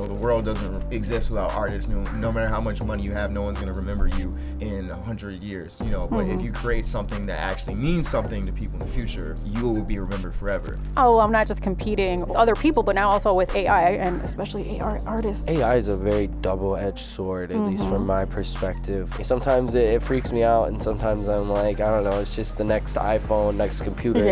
the world doesn't exist without artists. No matter how much money you have, no one's gonna remember you in 100 years. But if you create something that actually means something to people in the future, you will be remembered forever. Oh, I'm not just competing with other people, but now also with AI, and especially AI artists. AI is a very double-edged sword, at least from my perspective. Sometimes it freaks me out, and sometimes I'm like, I don't know, it's just the next iPhone, next computer,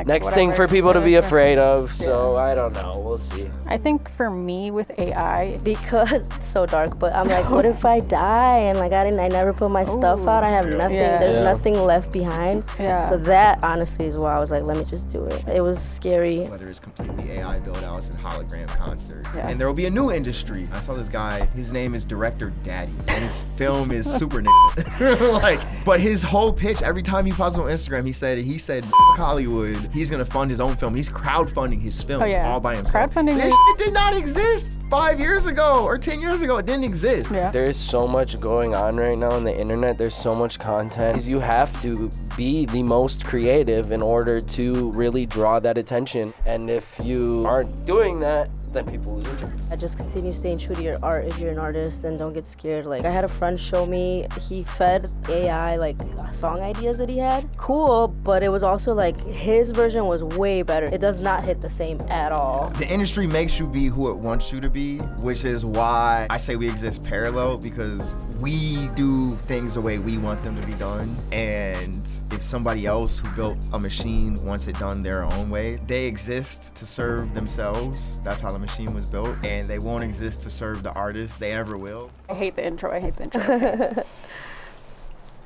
next thing for people to be afraid of. So I don't know, we'll see. I think for me with AI, because it's so dark, but I'm like, what if I die and like I never put my stuff out? I have nothing. There's nothing left behind. So that honestly is why I was like, let me just do it. It was scary. Whether it's completely AI build outs and hologram concerts, and there will be a new industry. I saw this guy. His name is Director Daddy, and his film is super but his whole pitch every time he posts on Instagram, he said Hollywood. He's gonna fund his own film. He's crowdfunding his film all by himself. Crowdfunding. This shit did not exist 5 years ago or 10 years ago. It didn't exist. There's so much going on right now on the internet. There's so much content. You have to be the most creative in order to really draw that attention. And if you aren't doing that, then people lose interest. I just continue staying true to your art if you're an artist, and don't get scared. Like, I had a friend show me, he fed AI like song ideas that he had. Cool, but it was also like his version was way better. It does not hit the same at all. The industry makes you be who it wants you to be, which is why I say we exist parallel, because we do things the way we want them to be done. And if somebody else who built a machine wants it done their own way, they exist to serve themselves. That's how the machine was built. And they won't exist to serve the artist. They never will. I hate the intro.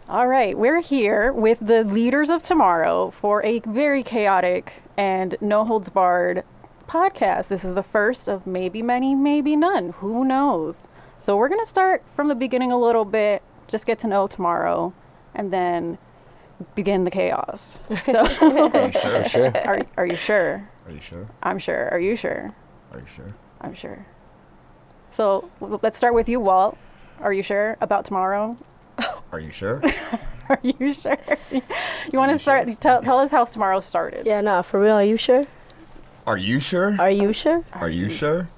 All right, we're here with the leaders of tomorrow for a very chaotic and no holds barred podcast. This is the first of maybe many, maybe none. Who knows? So we're going to start from the beginning a little bit, just get to know tomorrow, and then begin the chaos. So, Are you sure? Sure. Are you sure? Are you sure? I'm sure. Are you sure? Are you sure? I'm sure. So let's start with you, Walt. Are you sure about tomorrow? Are you sure? Are you sure? You want to start? Sure? Tell us how tomorrow started. Yeah, nah, for real. Are you sure? Are you sure? Are you sure? Are you sure?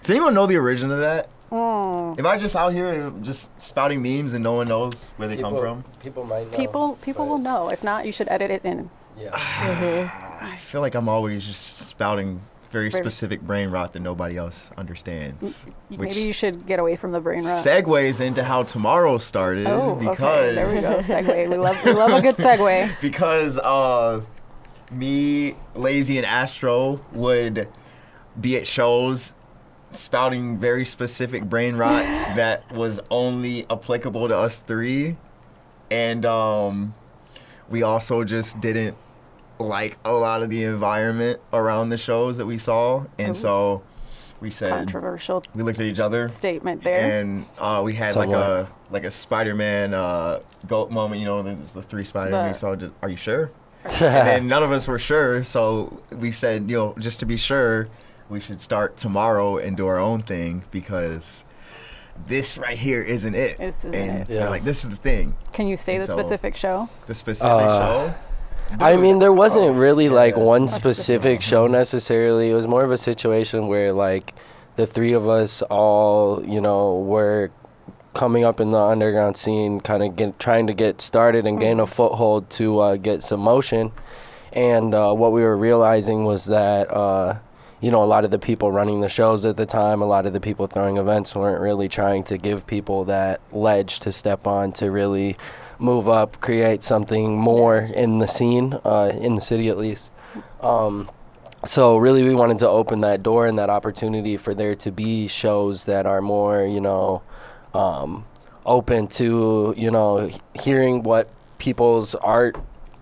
Does anyone know the origin of that? Am I just out here just spouting memes and no one knows where they come from? People might know. People will know. If not, you should edit it in. Yeah. I feel like I'm always just spouting very specific brain rot that nobody else understands. Maybe you should get away from the brain rot. Segues into how tomorrow started because okay. There we go. Segue. We love a good segue. Because me, Lazy, and Astro would be at shows spouting very specific brain rot that was only applicable to us three, and we also just didn't like a lot of the environment around the shows that we saw, and so we said controversial. We looked at each other. Statement there. And we had like a Spider-Man goat moment. There's the three Spider-Man. So are you sure? And then none of us were sure, so we said, just to be sure, we should start tomorrow and do our own thing, because this right here isn't it. We're like, this is the thing. Can you say the specific show? The specific show? Dude. I mean, there wasn't really like one specific show necessarily. It was more of a situation where like the three of us all, were coming up in the underground scene, kind of trying to get started and gain a foothold to get some motion. And what we were realizing was that, a lot of the people running the shows at the time, a lot of the people throwing events weren't really trying to give people that ledge to step on to really move up, create something more in the scene, in the city at least. So really we wanted to open that door and that opportunity for there to be shows that are more, open to, hearing what people's art,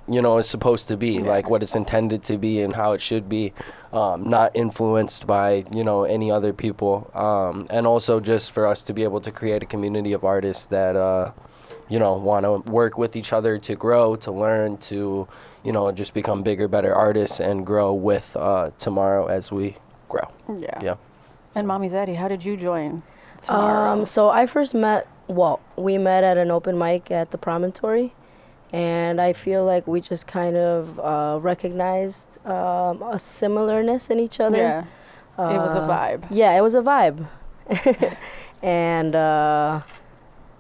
is supposed to be, like what it's intended to be and how it should be, not influenced by, any other people. And also just for us to be able to create a community of artists that, want to work with each other to grow, to learn, to, just become bigger, better artists and grow with tomorrow as we grow. Yeah. And Mommy Zaddy, how did you join tomorrow? So I first met Walt. We met at an open mic at the Promontory, and I feel like we just kind of recognized a similarness in each other. Yeah, it was a vibe. Yeah, it was a vibe. And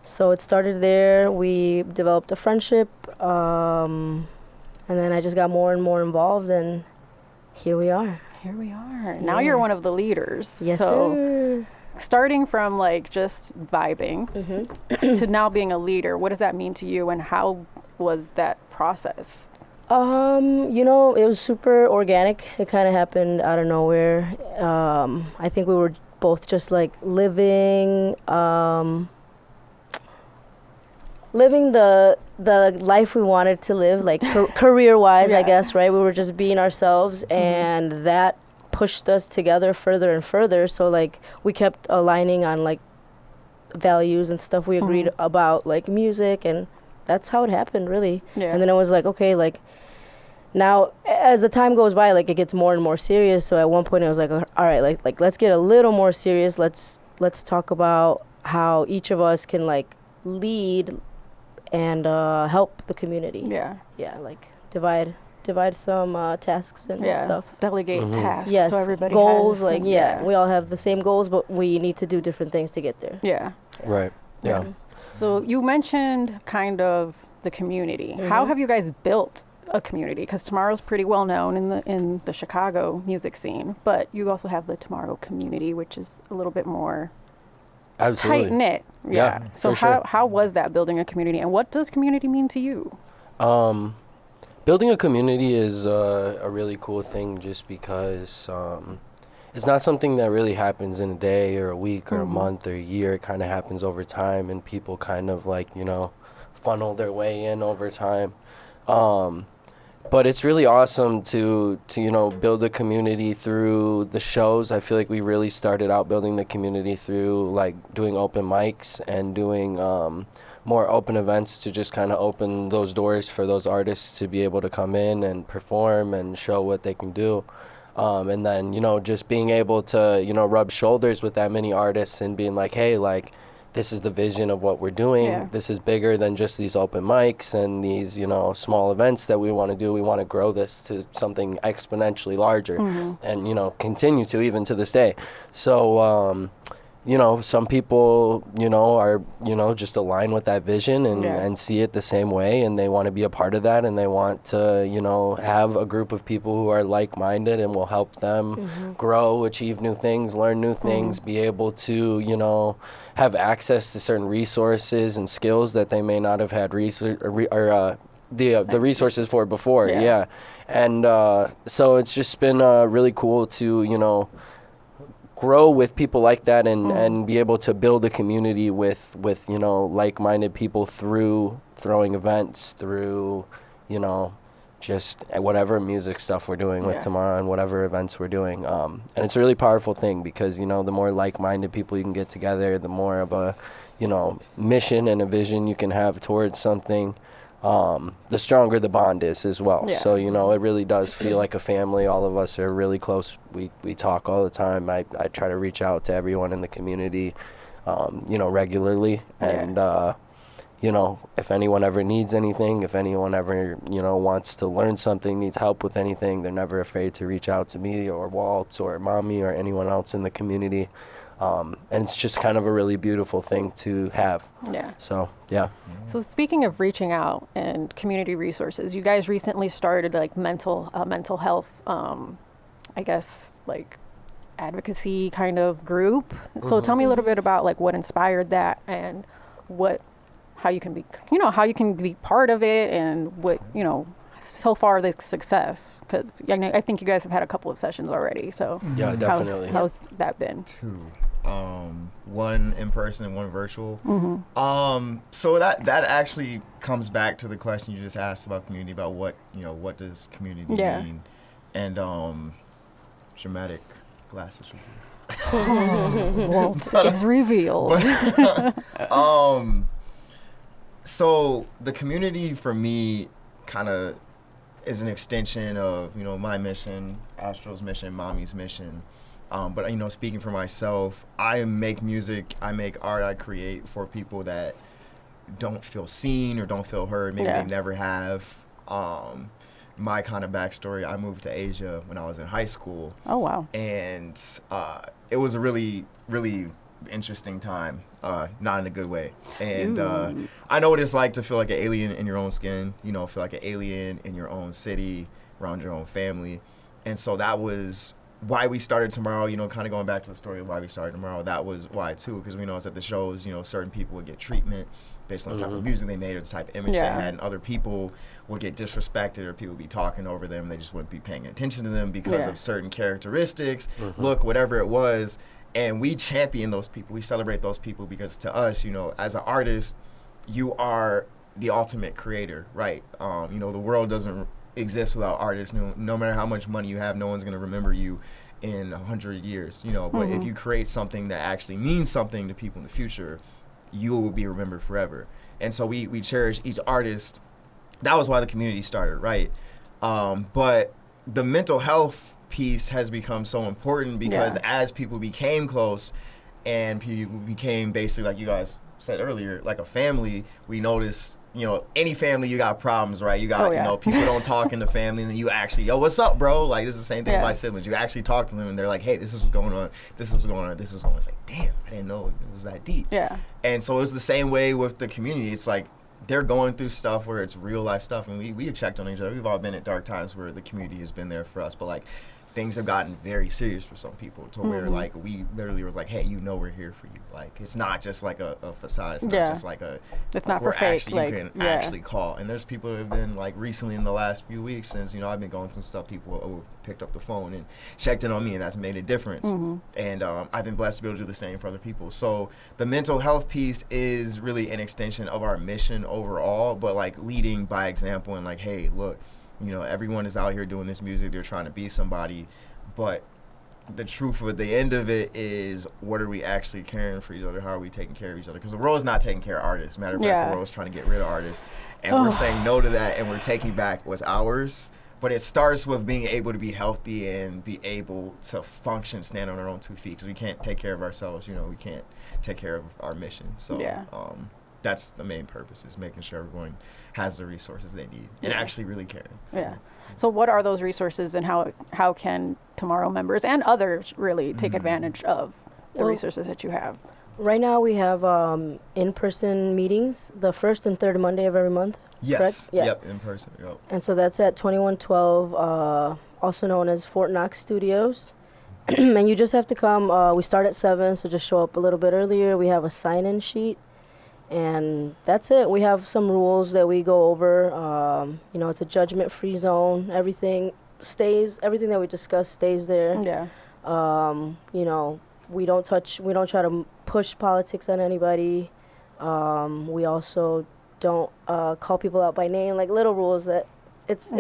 so it started there. We developed a friendship, and then I just got more and more involved, and here we are. Here we are. Now you're one of the leaders. Yes, so sir. starting from like just vibing to now being a leader, what does that mean to you, and how was that process? You know, it was super organic. It kind of happened out of nowhere. I think we were both just like living the life we wanted to live, like career wise, I guess, right? We were just being ourselves, and that pushed us together further and further. So like we kept aligning on like values and stuff we agreed about, like music, and that's how it happened, really. Yeah. And then it was like, okay, like now as the time goes by, like it gets more and more serious. So at one point I was like, all right, like let's get a little more serious. Let's talk about how each of us can like lead and help the community. Yeah. Yeah, like divide some tasks and stuff. Delegate tasks. Yes. So everybody goals, has like we all have the same goals, but we need to do different things to get there. Yeah. Right. Yeah. So you mentioned kind of the community. How have you guys built a community? Because Tomorrow's pretty well known in the Chicago music scene, but you also have the Tomorrow community, which is a little bit more Absolutely. tight knit. Yeah. So how was that, building a community, and what does community mean to you? Building a community is a really cool thing, just because it's not something that really happens in a day or a week or a month or a year. It kind of happens over time, and people kind of like, you know, funnel their way in over time. But it's really awesome to you know, build a community through the shows. I feel like we really started out building the community through like doing open mics and doing more open events to just kind of open those doors for those artists to be able to come in and perform and show what they can do. And then, you know, just being able to, you know, rub shoulders with that many artists and being like, hey, like, this is the vision of what we're doing. Yeah. This is bigger than just these open mics and these, you know, small events that we want to do. We want to grow this to something exponentially larger and, you know, continue to even to this day. So, you know, some people, you know, are, you know, just align with that vision and see it the same way, and they want to be a part of that, and they want to, you know, have a group of people who are like-minded and will help them grow, achieve new things, learn new things, be able to, you know, have access to certain resources and skills that they may not have had the resources for before. Yeah. And so it's just been really cool to, you know, grow with people like that and be able to build a community with you know, like-minded people through throwing events, through, you know, just whatever music stuff we're doing with Tomorrow and whatever events we're doing. And it's a really powerful thing because, you know, the more like-minded people you can get together, the more of a, you know, mission and a vision you can have towards something, the stronger the bond is as well. Yeah. So, you know, it really does feel like a family. All of us are really close. We talk all the time. I try to reach out to everyone in the community, you know, regularly. And, you know, if anyone ever needs anything, if anyone ever, you know, wants to learn something, needs help with anything, they're never afraid to reach out to me or Walt or Mommy or anyone else in the community. And it's just kind of a really beautiful thing to have. Yeah. So, yeah. So speaking of reaching out and community resources, you guys recently started like mental health, I guess, like advocacy kind of group. So tell me a little bit about like what inspired that and how you can be, you know, how you can be part of it and what, you know, so far the success, because I think you guys have had a couple of sessions already. So Yeah, definitely. How's that been? 2. One in person and one virtual. So that actually comes back to the question you just asked about community, about what does community mean, and dramatic glasses. Walt is revealed. So the community for me kind of is an extension of, you know, my mission, Astro's mission, Mommy's mission. But, you know, speaking for myself, I make music, I make art, I create for people that don't feel seen or don't feel heard. Maybe they never have. My kind of backstory, I moved to Asia when I was in high school. Oh, wow. And it was a really, really interesting time, not in a good way. And I know what it's like to feel like an alien in your own skin, you know, feel like an alien in your own city, around your own family. And so that was why we started Tomorrow, you know, kind of going back to the story of why we started Tomorrow. That was why, too, because we noticed at the shows, you know, certain people would get treatment based on the type of music they made or the type of image they had, and other people would get disrespected or people would be talking over them. They just wouldn't be paying attention to them because of certain characteristics, look, whatever it was. And we champion those people. We celebrate those people because to us, you know, as an artist, you are the ultimate creator, right? You know, the world doesn't exist without artists. No matter how much money you have, no one's going to remember you in 100 years, you know. But if you create something that actually means something to people in the future, you will be remembered forever. And so we cherish each artist. That was why the community started, right? But the mental health piece has become so important because as people became close and people became basically, like you guys said earlier, like a family, we noticed, you know, any family, you got problems, right? You got, you know, people don't talk in the family, and then you actually, yo, what's up, bro? Like, this is the same thing with my siblings. You actually talk to them, and they're like, hey, this is what's going on, this is what's going on, this is going on. It's like, damn, I didn't know it was that deep. Yeah. And so it was the same way with the community. It's like, they're going through stuff where it's real life stuff, and we have checked on each other. We've all been at dark times where the community has been there for us, but like, things have gotten very serious for some people to where like we literally was like, hey, you know, we're here for you. Like, it's not just like a facade. It's not just like a, it's like not for fake. You can actually call. And there's people that have been like recently in the last few weeks since, you know, I've been going through stuff, people have picked up the phone and checked in on me, and that's made a difference. And I've been blessed to be able to do the same for other people. So the mental health piece is really an extension of our mission overall, but like leading by example and like, hey, look, you know, everyone is out here doing this music. They're trying to be somebody. But the truth of the end of it is, what are we actually caring for each other? How are we taking care of each other? Because the world is not taking care of artists. Matter of fact, the world is trying to get rid of artists. And we're saying no to that, and we're taking back what's ours. But it starts with being able to be healthy and be able to function, stand on our own 2 feet. Because we can't take care of ourselves. You know, we can't take care of our mission. So that's the main purpose, is making sure everyone has the resources they need and actually really caring. So. So what are those resources, and how can Tomorrow members and others really take advantage of the resources that you have? Right now we have in-person meetings the first and third Monday of every month. Yes. Correct? Yeah. Yep. In person. Yep. And so that's at 2112, also known as Fort Knox Studios. And you just have to come. We start at 7, so just show up a little bit earlier. We have a sign-in sheet. And that's it. We have some rules that we go over. You know, it's a judgment-free zone. Everything that we discuss stays there. Yeah. You know, we don't try to push politics on anybody. We also don't call people out by name, like little rules that it's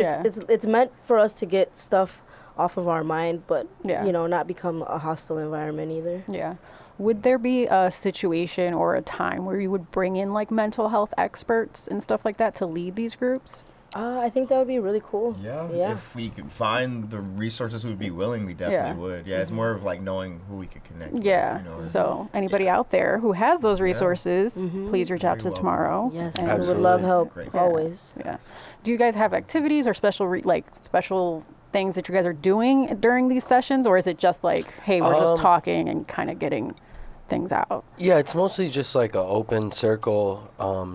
meant for us to get stuff off of our mind, but you know, not become a hostile environment either. Yeah. Would there be a situation or a time where you would bring in like mental health experts and stuff like that to lead these groups? I think that would be really cool. Yeah. If we could find the resources who would be willing, we definitely would. Yeah, it's more of like knowing who we could connect with. You know, so anybody out there who has those resources, please reach out to Tomorrow. Yes, we would love help always. Yeah. Do you guys have activities or special things that you guys are doing during these sessions, or is it just like, hey, we're just talking and kind of getting things out? Yeah, it's mostly just like an open circle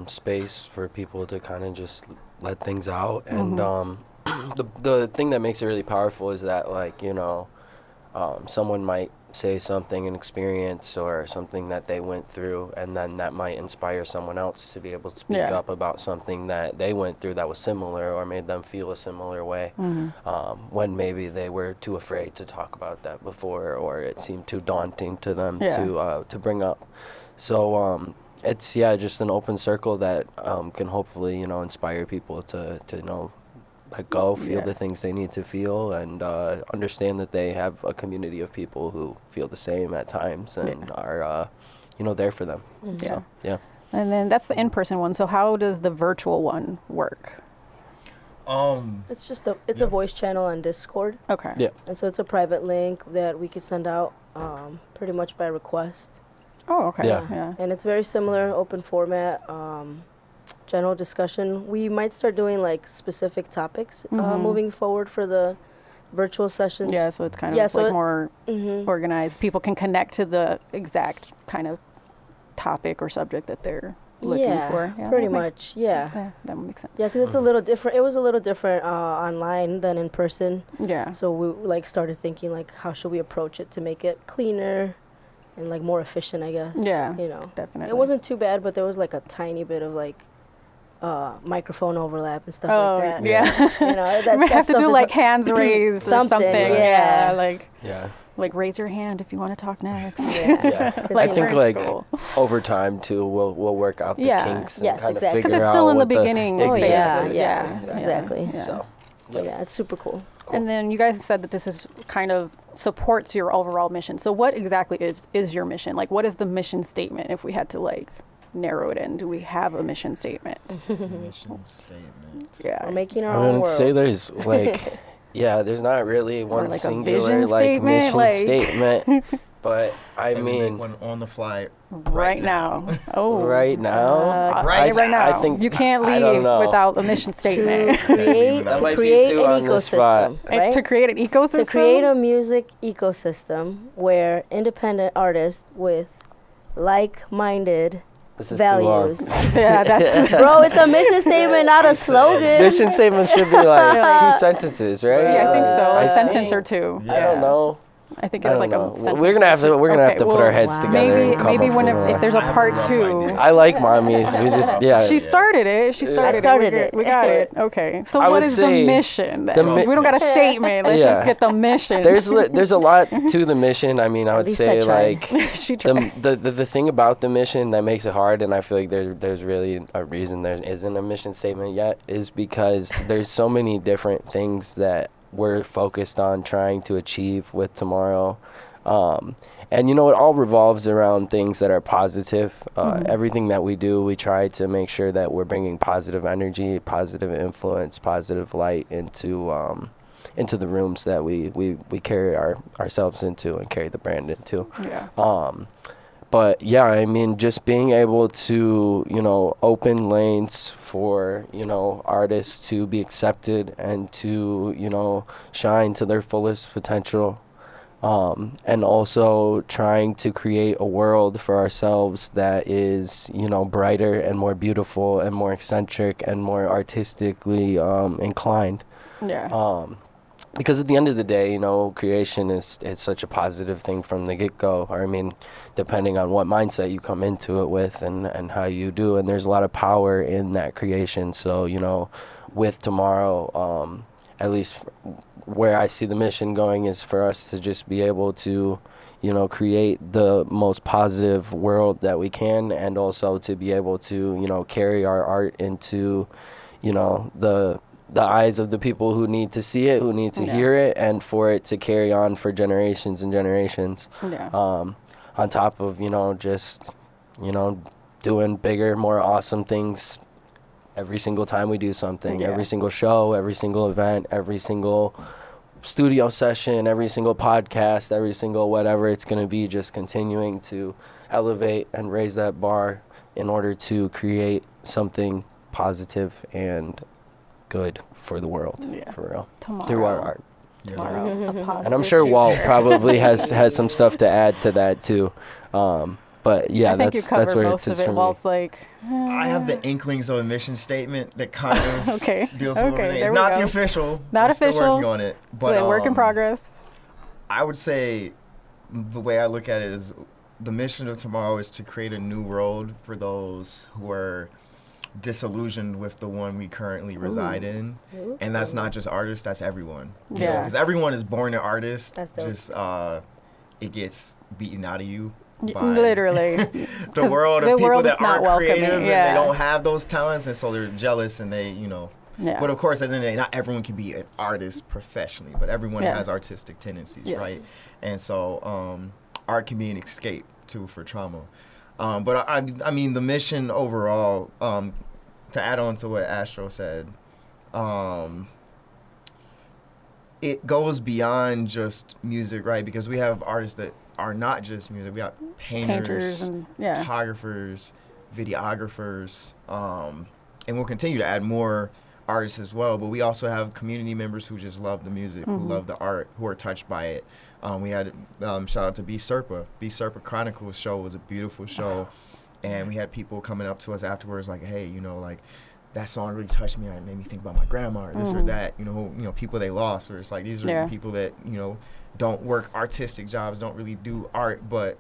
space for people to kind of just let things out. And the thing that makes it really powerful is that, like, you know, someone might say something, an experience or something that they went through, and then that might inspire someone else to be able to speak up about something that they went through that was similar or made them feel a similar way, when maybe they were too afraid to talk about that before, or it seemed too daunting to them to bring up. So it's just an open circle that can hopefully, you know, inspire people to you know, let go, feel the things they need to feel, and understand that they have a community of people who feel the same at times and are, you know, there for them. So, And then that's the in-person one. So how does the virtual one work? It's just a voice channel on Discord. Okay. Yeah. And so it's a private link that we could send out pretty much by request. Oh, okay. Yeah. And it's very similar, open format. General discussion. We might start doing like specific topics moving forward for the virtual sessions. Yeah, so it's kind of so more organized. People can connect to the exact kind of topic or subject that they're looking for. Yeah, pretty much. Yeah, that makes sense. Yeah, because it's a little different. It was a little different online than in person. Yeah. So we like started thinking like, how should we approach it to make it cleaner and like more efficient, I guess. Yeah. You know, Definitely. it wasn't too bad, but there was like a tiny bit of like microphone overlap and stuff like that. Yeah. You know, that, we have to do like hands raised or something. Yeah. Like raise your hand if you want to talk next. I think like over time too, we'll work out the kinks. Yes, and exactly. Because it's still in the beginning. Exactly. So, yeah, it's super cool. And then you guys said that this is kind of supports your overall mission. So what exactly is your mission? Like, what is the mission statement? If we had to like narrow it in, do we have a mission statement? Mission statement. Yeah, we're making our I own wouldn't world. say there's like, there's not really one like a singular vision like statement, mission like- statement. But I So we make mean, one on the fly right now. Oh, right now, right now. I think you can't I don't leave know. without a mission statement. That might be create too an on the spot. ecosystem, And right? to create an ecosystem. To create a music ecosystem where independent artists with like-minded this is too long. values. Yeah, that's Bro, it's a mission statement, not a slogan. Mission statement should be like 2 sentences, right? Yeah, I think so. I A think- sentence or two. I don't know. I think I it's don't like know. a sentence. We're gonna have to put our heads wow. together. and come Maybe up when with if there's a I have part a rough 2. idea. I like mommies. We just She started it. She started I it. started We're it. good. We got it. Okay. So I what would is the say mission then? the mi- Since we don't got a statement. Let's Yeah. just get the mission. there's a lot to the mission. I mean, I would least say I tried. like she tried. the thing about the mission that makes it hard, and I feel like there's really a reason there isn't a mission statement yet, is because there's so many different things that we're focused on trying to achieve with tomorrow. And it all revolves around things that are positive. Everything that we do, we try to make sure that we're bringing positive energy, positive influence, positive light into the rooms that we carry ourselves into and carry the brand into. Yeah. But yeah, I mean, just being able to, open lanes for, artists to be accepted and to, shine to their fullest potential. And also trying to create a world for ourselves that is, brighter and more beautiful and more eccentric and more artistically inclined. Yeah. Because at the end of the day, creation is such a positive thing from the get-go. I mean, depending on what mindset you come into it with and how you do. And there's a lot of power in that creation. So, with tomorrow, at least where I see the mission going is for us to just be able to, create the most positive world that we can, and also to be able to, carry our art into, the eyes of the people who need to see it, who need to hear it, and for it to carry on for generations and generations. Yeah. On top of, just, doing bigger, more awesome things every single time we do something, every single show, every single event, every single studio session, every single podcast, every single whatever it's going to be, just continuing to elevate and raise that bar in order to create something positive and good for the world, for real, Tomorrow. through our art. Tomorrow. A positive And I'm sure Walt probably has some stuff to add to that too. But yeah, I think you that's covered where it most of sits it. for me. Walt's like, I have the inklings of a mission statement that kind of Okay. deals with Okay, it. there It's we not go. the official. Not We're still official. working on it. it's But a work in progress. I would say the way I look at it is the mission of tomorrow is to create a new world for those who are disillusioned with the one we currently reside in. And that's not just artists, that's everyone. Yeah. Because everyone is born an artist. That's dope. Just it gets beaten out of you. By Literally. the 'Cause world the of people world is that not aren't welcoming, creative and yeah. they don't have those talents, and so they're jealous and they, Yeah. But of course, at the end of the day, not everyone can be an artist professionally, but everyone Yeah. has artistic tendencies, Yes. right? And so art can be an escape too for trauma. But I mean, the mission overall, to add on to what Astro said, it goes beyond just music, right? Because we have artists that are not just music. We got painters and photographers, videographers, and we'll continue to add more artists as well, but we also have community members who just love the music, who love the art, who are touched by it. We had shout out to B Serpa. B Serpa Chronicles show was a beautiful show, and we had people coming up to us afterwards like, hey, you know, like that song really touched me. It made me think about my grandma or this or that. You know, people they lost, or it's like these are people that, you know, don't work artistic jobs, don't really do art, but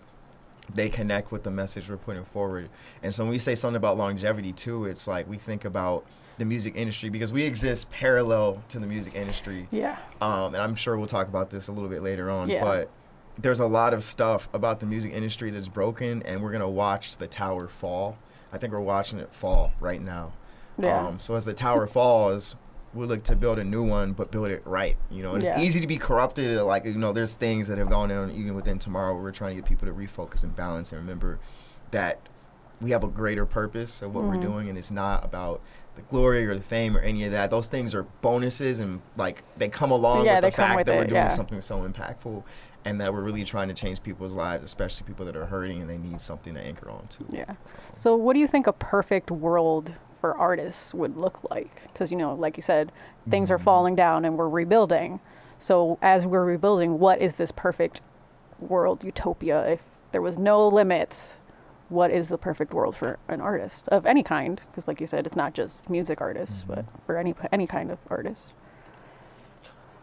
they connect with the message we're putting forward. And so when we say something about longevity too, it's like we think about the music industry because we exist parallel to the music industry. Yeah. And I'm sure we'll talk about this a little bit later on, but there's a lot of stuff about the music industry that's broken, and we're going to watch the tower fall. I think we're watching it fall right now. Yeah. So as the tower falls, we look to build a new one, but build it right. You know, it's easy to be corrupted. Like, you know, there's things that have gone on even within Tomorrow where we're trying to get people to refocus and balance and remember that we have a greater purpose of what we're doing, and it's not about the glory or the fame or any of that. Those things are bonuses, and like they come along with the fact that we're doing something so impactful, and that we're really trying to change people's lives, especially people that are hurting and they need something to anchor on to. Yeah. So what do you think a perfect world for artists would look like? Because, you know, like you said, things are falling down and we're rebuilding. So as we're rebuilding, what is this perfect world utopia? If there was no limits, what is the perfect world for an artist of any kind? Because like you said, it's not just music artists, but for any kind of artist.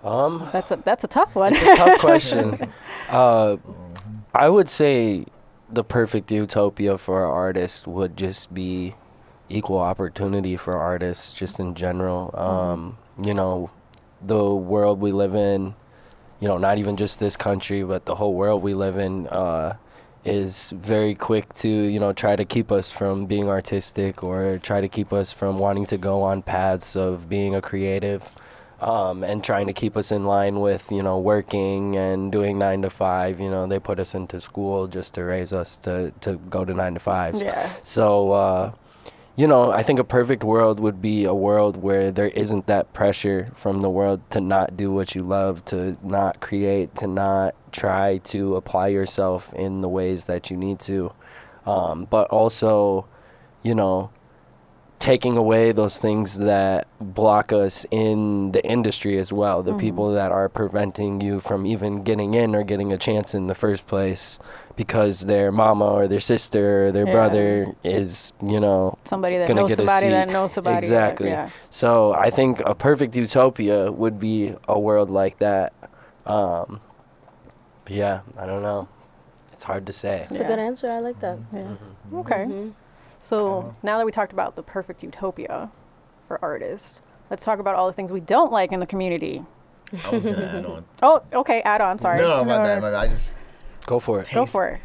That's a tough one. It's a tough question. I would say the perfect utopia for an artist would just be equal opportunity for artists just in general. You know, the world we live in, you know, not even just this country, but the whole world we live in is very quick to, you know, try to keep us from being artistic or try to keep us from wanting to go on paths of being a creative, and trying to keep us in line with, you know, working and doing 9 to 5. You know, they put us into school just to raise us to go to 9 to 5s. Yeah. So, you know, I think a perfect world would be a world where there isn't that pressure from the world to not do what you love, to not create, to not try to apply yourself in the ways that you need to. But also, you know, taking away those things that block us in the industry as well, the people that are preventing you from even getting in or getting a chance in the first place because their mama or their sister or their brother is, you know, somebody that knows somebody that knows somebody. Exactly. So I think a perfect utopia would be a world like that. But yeah, I don't know. It's hard to say. It's a good answer. I like that. Yeah. Okay. So now that we talked about the perfect utopia for artists, let's talk about all the things we don't like in the community. I was going to add on. Oh, okay, add on, sorry. No, my bad. I just... Go for it. Go for it.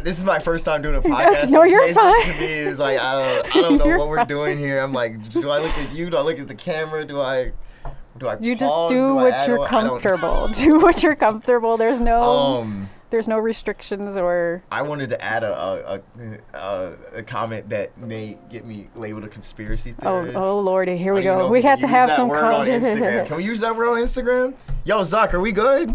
This is my first time doing a podcast. No, you're fine. To me, it's like, I don't know what we're doing here. I'm like, do I look at you? Do I look at the camera? Do I You pause? just do what you're comfortable. Do what you're comfortable. There's no restrictions or... I wanted to add a comment that may get me labeled a conspiracy theorist. Oh Lordy, here we go. We had to have some on Instagram. Can we use that word on Instagram? Yo, Zuck, are we good?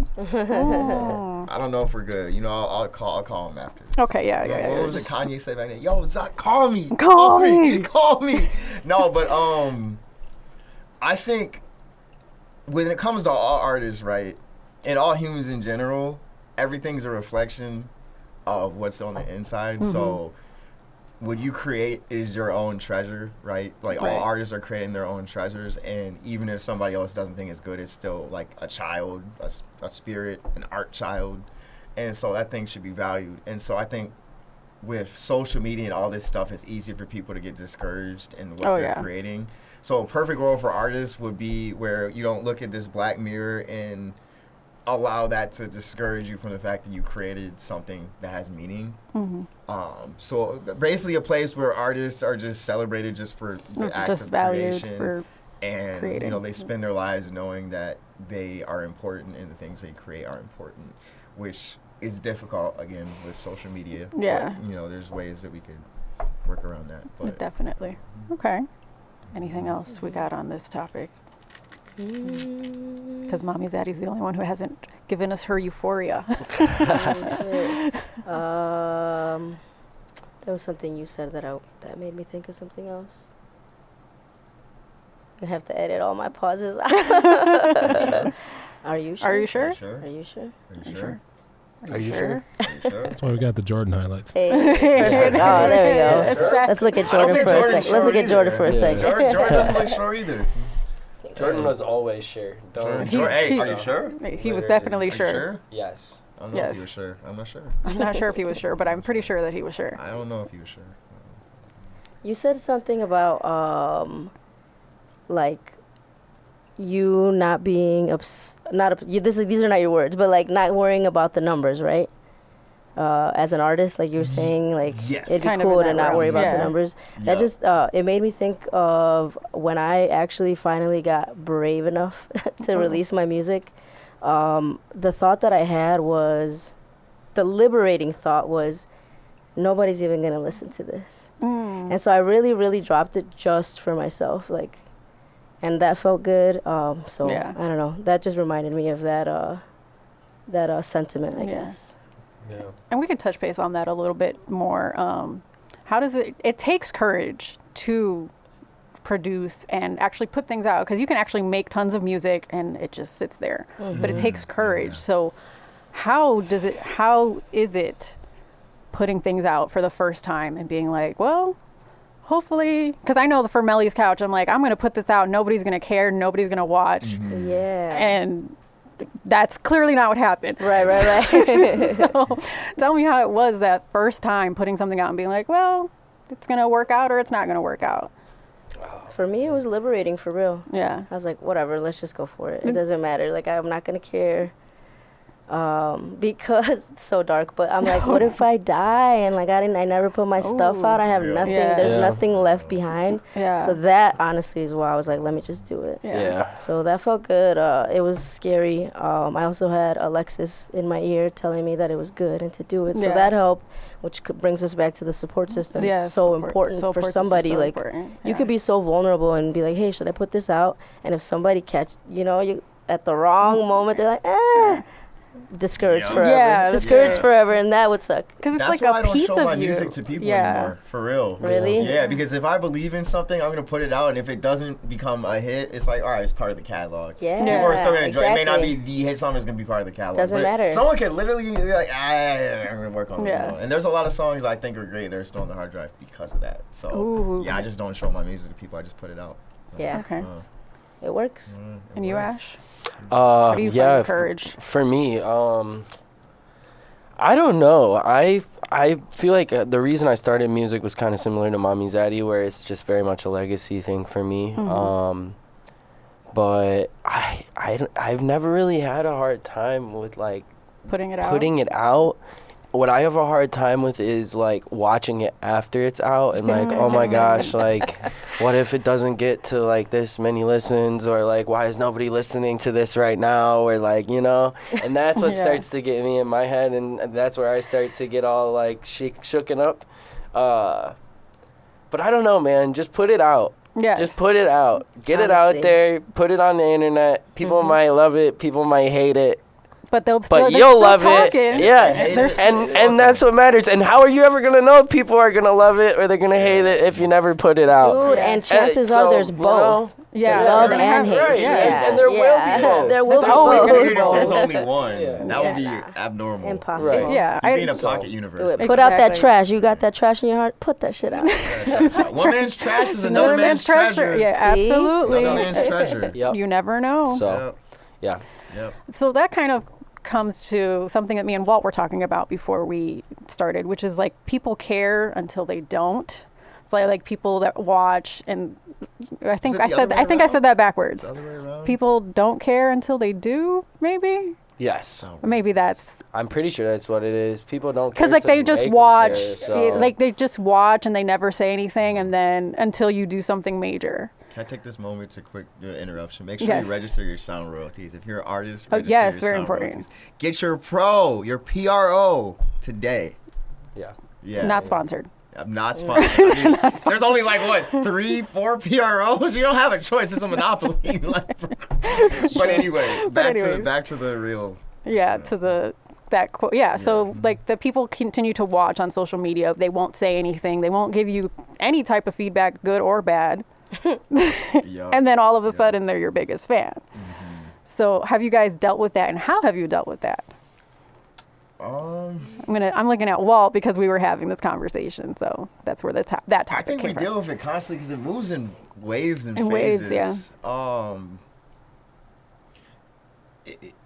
I don't know if we're good. You know, I'll call him after. Okay, yeah. What was it Kanye said back then? Yo, Zuck, call me. Call me. No, but I think when it comes to all artists, right, and all humans in general, everything's a reflection of what's on the inside. So what you create is your own treasure, right? Like all artists are creating their own treasures, and even if somebody else doesn't think it's good, it's still like a child, a spirit, an art child. And so that thing should be valued. And so I think with social media and all this stuff, it's easy for people to get discouraged in what they're creating. So a perfect world for artists would be where you don't look at this black mirror and allow that to discourage you from the fact that you created something that has meaning. So basically a place where artists are just celebrated just for the act of creation, for and creating. you know, they spend their lives knowing that they are important and the things they create are important, which is difficult again with social media. Yeah. But, you know, there's ways that we could work around that. But definitely. Okay. Anything else we got on this topic? Because Mommy Zaddy's the only one who hasn't given us her euphoria. There was something you said that made me think of something else. I have to edit all my pauses. Are you sure? Are you sure? Are you sure? Are you sure? Are you sure? Are you sure? That's why we got the Jordan highlights. Hey. Oh, there we go. Let's look at Jordan for a second. Let's look at Jordan for a second. Jordan doesn't look sure either. Jordan was always sure. Don't. Hey, are you sure? He was definitely Are you sure. sure? Yes. I don't know if he was sure. I'm not sure. I'm not sure if he was sure, but I'm pretty sure that he was sure. I don't know if he was sure. You said something about like you not being these are not your words, but like not worrying about the numbers, right? As an artist, like you were saying, like Yes. it'd be Kind of cool in to that not realm. worry about the Yeah. numbers. Yeah. That just it made me think of when I actually finally got brave enough to release my music. The thought that I had was, the liberating thought was, nobody's even gonna listen to this. And so I really, really dropped it just for myself, like, and that felt good. So Yeah. I don't know. That just reminded me of that sentiment, I guess. Yeah. And we could touch base on that a little bit more. How does it takes courage to produce and actually put things out, because you can actually make tons of music and it just sits there, but it takes courage. So how is it putting things out for the first time and being like, well, hopefully, because I know for Melly's Couch, I'm like, I'm going to put this out, nobody's going to care, nobody's going to watch. Yeah. And that's clearly not what happened. Right. So tell me how it was that first time putting something out and being like, well, it's going to work out or it's not going to work out. For me, it was liberating, for real. Yeah. I was like, whatever, let's just go for it. It doesn't matter. Like, I'm not going to care. Because it's so dark, but I'm like, what if I die and like I never put my stuff out? I have nothing. Yeah. There's Yeah. nothing left behind. Yeah. So that honestly is why I was like, let me just do it. Yeah. So that felt good. It was scary. I also had Alexis in my ear telling me that it was good and to do it. So Yeah. that helped, which brings us back to the support system. Yeah, It's so support- important support for system's somebody. so Like, important. you Yeah. could be so vulnerable and be like, hey, should I put this out? And if somebody you at the wrong moment, they're like, discouraged Yeah. forever. Yeah, Discouraged yeah. forever, and that would suck. Because it's That's like why I a don't piece show my of you. music to people Yeah. anymore. For real. Really? Yeah, because if I believe in something, I'm gonna put it out, and if it doesn't become a hit, it's like, all right, it's part of the catalog. Yeah, People are still gonna enjoy it. It may not be exactly. the hit song, it's gonna be part of the catalog. Doesn't but matter. Someone can literally be like, I'm gonna work on it. Yeah. You know? And there's a lot of songs I think are great. They're still on the hard drive because of that. So Ooh. yeah, I just don't show my music to people. I just put it out. Yeah, Okay. it works. It And you, works. Ash? How do you yeah, find the courage? For me, I don't know. I feel like the reason I started music was kind of similar to Mommy Zaddy, where it's just very much a legacy thing for me. But I've never really had a hard time with like Putting it out? putting it out. What I have a hard time with is like watching it after it's out and like, oh my gosh, like what if it doesn't get to like this many listens, or like why is nobody listening to this right now, or like, you know, and that's what Yeah. starts to get me in my head, and that's where I start to get all like shooken up. But I don't know, man, just put it out. Yes. Just put it out. Get it out Honestly. there. Put it on the internet. People might love it. People might hate it. But they'll But they're you'll still love talking. it. Yeah. There's- And that's what matters. And how are you ever going to know if people are going to love it or they're going to hate it if you never put it out? Dude, and chances are there's so, you both. Yeah. Love They're gonna and have- hate. right. Yeah. And there will be both. There will There's be always both. gonna be Even if there's both. only one, Yeah. that would be Yeah. abnormal. Impossible. Right. Yeah. You'd be in a So- pocket Do universe. it. Put out that Exactly. trash. You got that trash in your heart? Put that shit out. One man's trash is another man's treasure. Yeah, See? absolutely. Another man's treasure. Yep. You never know. So, yeah. Yep. So that kind of comes to something that me and Walt were talking about before we started, which is like people care until they don't. It's like people that watch, and I think it I the said other way I think I around? said that backwards. It's the other way around. People don't care until they do, maybe. Yes. Or maybe that's I'm pretty sure that's what it is. People don't care. because like till they just make 'em watch, care, so- like they just watch and they never say anything, and then until you do something major. Can I take this moment to quick interruption? Make sure Yes. you register your sound royalties. If you're an artist, Oh, register yes, your very sound important. royalties. Get your your PRO today. Yeah. Yeah. Not sponsored. I'm not sponsored. I mean, there's only like what 3-4 PROs. You don't have a choice. It's a monopoly. But anyway, anyways. back to the real. Yeah, to that quote. Yeah, so like the people continue to watch on social media. They won't say anything. They won't give you any type of feedback, good or bad. And then all of a sudden they're your biggest fan. So have you guys dealt with that, and how have you dealt with that? I'm looking at Walt because we were having this conversation, so that's where that topic came from. I think we deal with it constantly because it moves in waves and Waves, phases. yeah.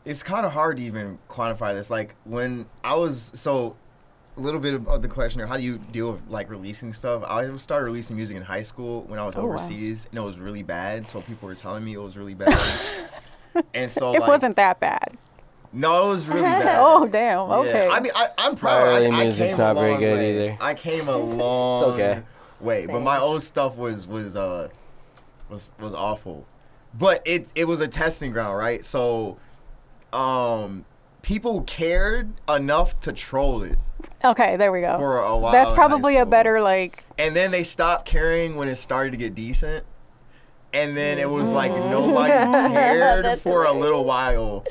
It's kind of hard to even quantify this. Like when I was a little bit of the question here, how do you deal with like releasing stuff? I started releasing music in high school when I was overseas, and it was really bad. So people were telling me it was really bad, and so it wasn't that bad. No, it was really bad. Oh damn! Okay. Yeah. I mean, I'm proud. Early I music's came not a very long good way. either. I came a long okay. way, but my old stuff was awful. But it was a testing ground, right? So, people cared enough to troll it. Okay, there we go. For a while. That's probably a better like. And then they stopped caring when it started to get decent. And then it was like nobody cared for a little while.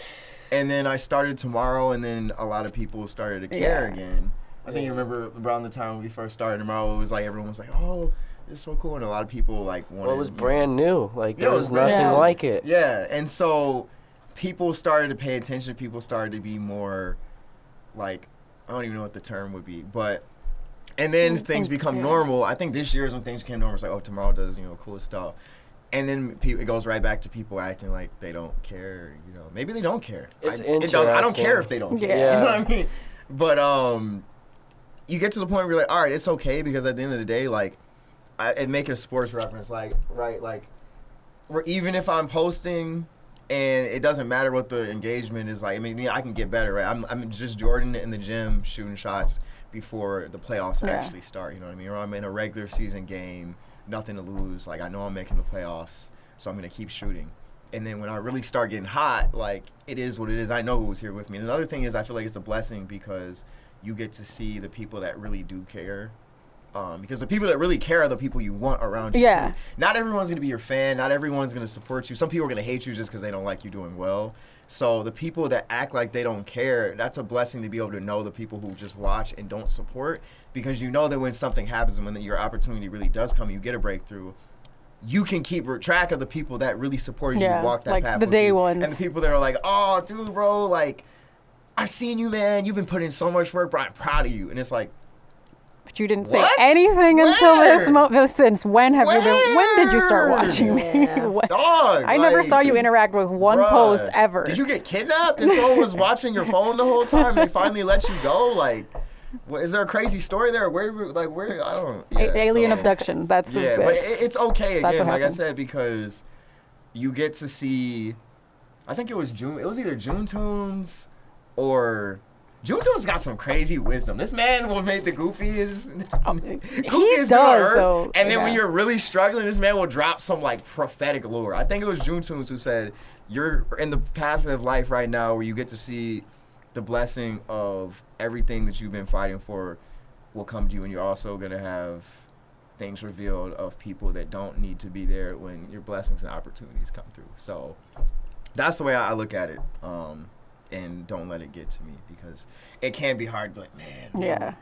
And then I started Tomorrow, and then a lot of people started to care again. I think you remember around the time we first started Tomorrow, it was like everyone was like, "Oh, it's so cool," and a lot of people like wanted. Well, it was brand new. Like there was brand nothing new. like it. Yeah, and so people started to pay attention. People started to be more like, I don't even know what the term would be, but. And then things become normal. I think this year is when things became normal. It's like, oh, Tomorrow does cool stuff. And then it goes right back to people acting like they don't care, Maybe they don't care. It's I don't care if they don't care. Yeah. You know what I mean? But you get to the point where you're like, all right, it's okay, because at the end of the day, like, I make a sports reference, like, right, like, even if I'm posting and it doesn't matter what the engagement is like, I mean, I can get better, right? I'm just Jordan in the gym shooting shots before the playoffs actually start, you know what I mean? Or I'm in a regular season game, nothing to lose. Like, I know I'm making the playoffs, so I'm going to keep shooting. And then when I really start getting hot, like, it is what it is. I know who's here with me. And another thing is I feel like it's a blessing because you get to see the people that really do care. Because the people that really care are the people you want around you, too. Not everyone's going to be your fan. Not everyone's going to support you. Some people are going to hate you just because they don't like you doing well. So the people that act like they don't care, that's a blessing to be able to know the people who just watch and don't support, because you know that when something happens and when your opportunity really does come, you get a breakthrough, you can keep track of the people that really supported you, walk that path the with day you. ones. And the people that are like, oh, dude, bro, like, I've seen you, man. You've been putting in so much work, bro. I'm proud of you. And it's like, but you didn't say anything until this moment. Since when have you been? When did you start watching me? Dog, I never saw you interact with one post ever. Did you get kidnapped and someone was watching your phone the whole time and they finally let you go? Like, is there a crazy story there? Where I don't. Yeah, alien abduction. That's but it's okay again. Like I said, because you get to see. I think it was June. It was either June Tunes or. Junto's got some crazy wisdom. This man will make the goofiest on earth. And then when you're really struggling, this man will drop some like prophetic lore. I think it was Juntoons who said, you're in the path of life right now where you get to see the blessing of everything that you've been fighting for will come to you. And you're also going to have things revealed of people that don't need to be there when your blessings and opportunities come through. So that's the way I look at it. And don't let it get to me, because it can be hard to be like, man.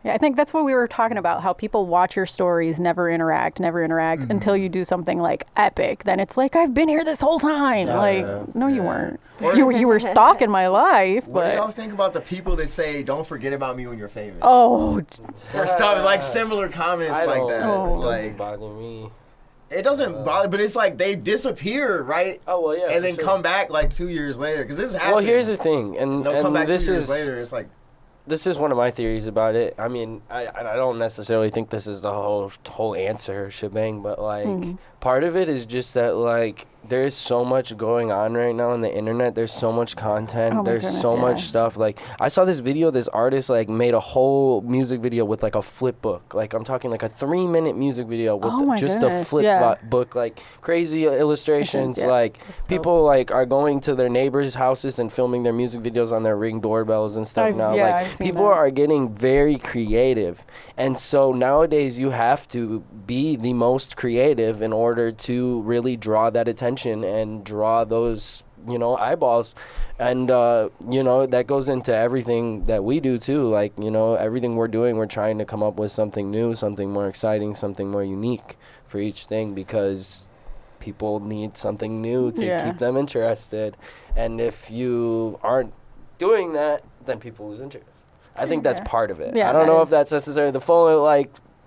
Yeah, I think that's what we were talking about, how people watch your stories, never interact until you do something like epic. Then it's like, I've been here this whole time. No, you weren't. You were stalking my life. What do y'all think about the people that say, don't forget about me when you're famous? Oh. Or stuff, like similar comments like that. It doesn't bother me. It doesn't bother, but it's like they disappear, right? Oh, well, yeah. And then come back like 2 years later, because this is happening. Well, here's the thing, and they'll come back 2 this years later. It's like, this is one of my theories about it. I mean, I don't necessarily think this is the whole answer shebang, but like part of it is just that like there's so much going on right now on the internet. There's so much content. There's so much stuff. Like I saw this video. This artist like made a whole music video with like a flip book. Like I'm talking like a 3-minute music video with just a flip book. Like crazy illustrations. Like people like are going to their neighbors' houses and filming their music videos on their Ring doorbells and stuff now. Like people are getting very creative, and so nowadays you have to be the most creative in order to really draw that attention and draw those eyeballs. And, that goes into everything that we do too. Like, everything we're doing, we're trying to come up with something new, something more exciting, something more unique for each thing, because people need something new to keep them interested. And if you aren't doing that, then people lose interest. I think that's part of it. I don't know if that's necessarily the full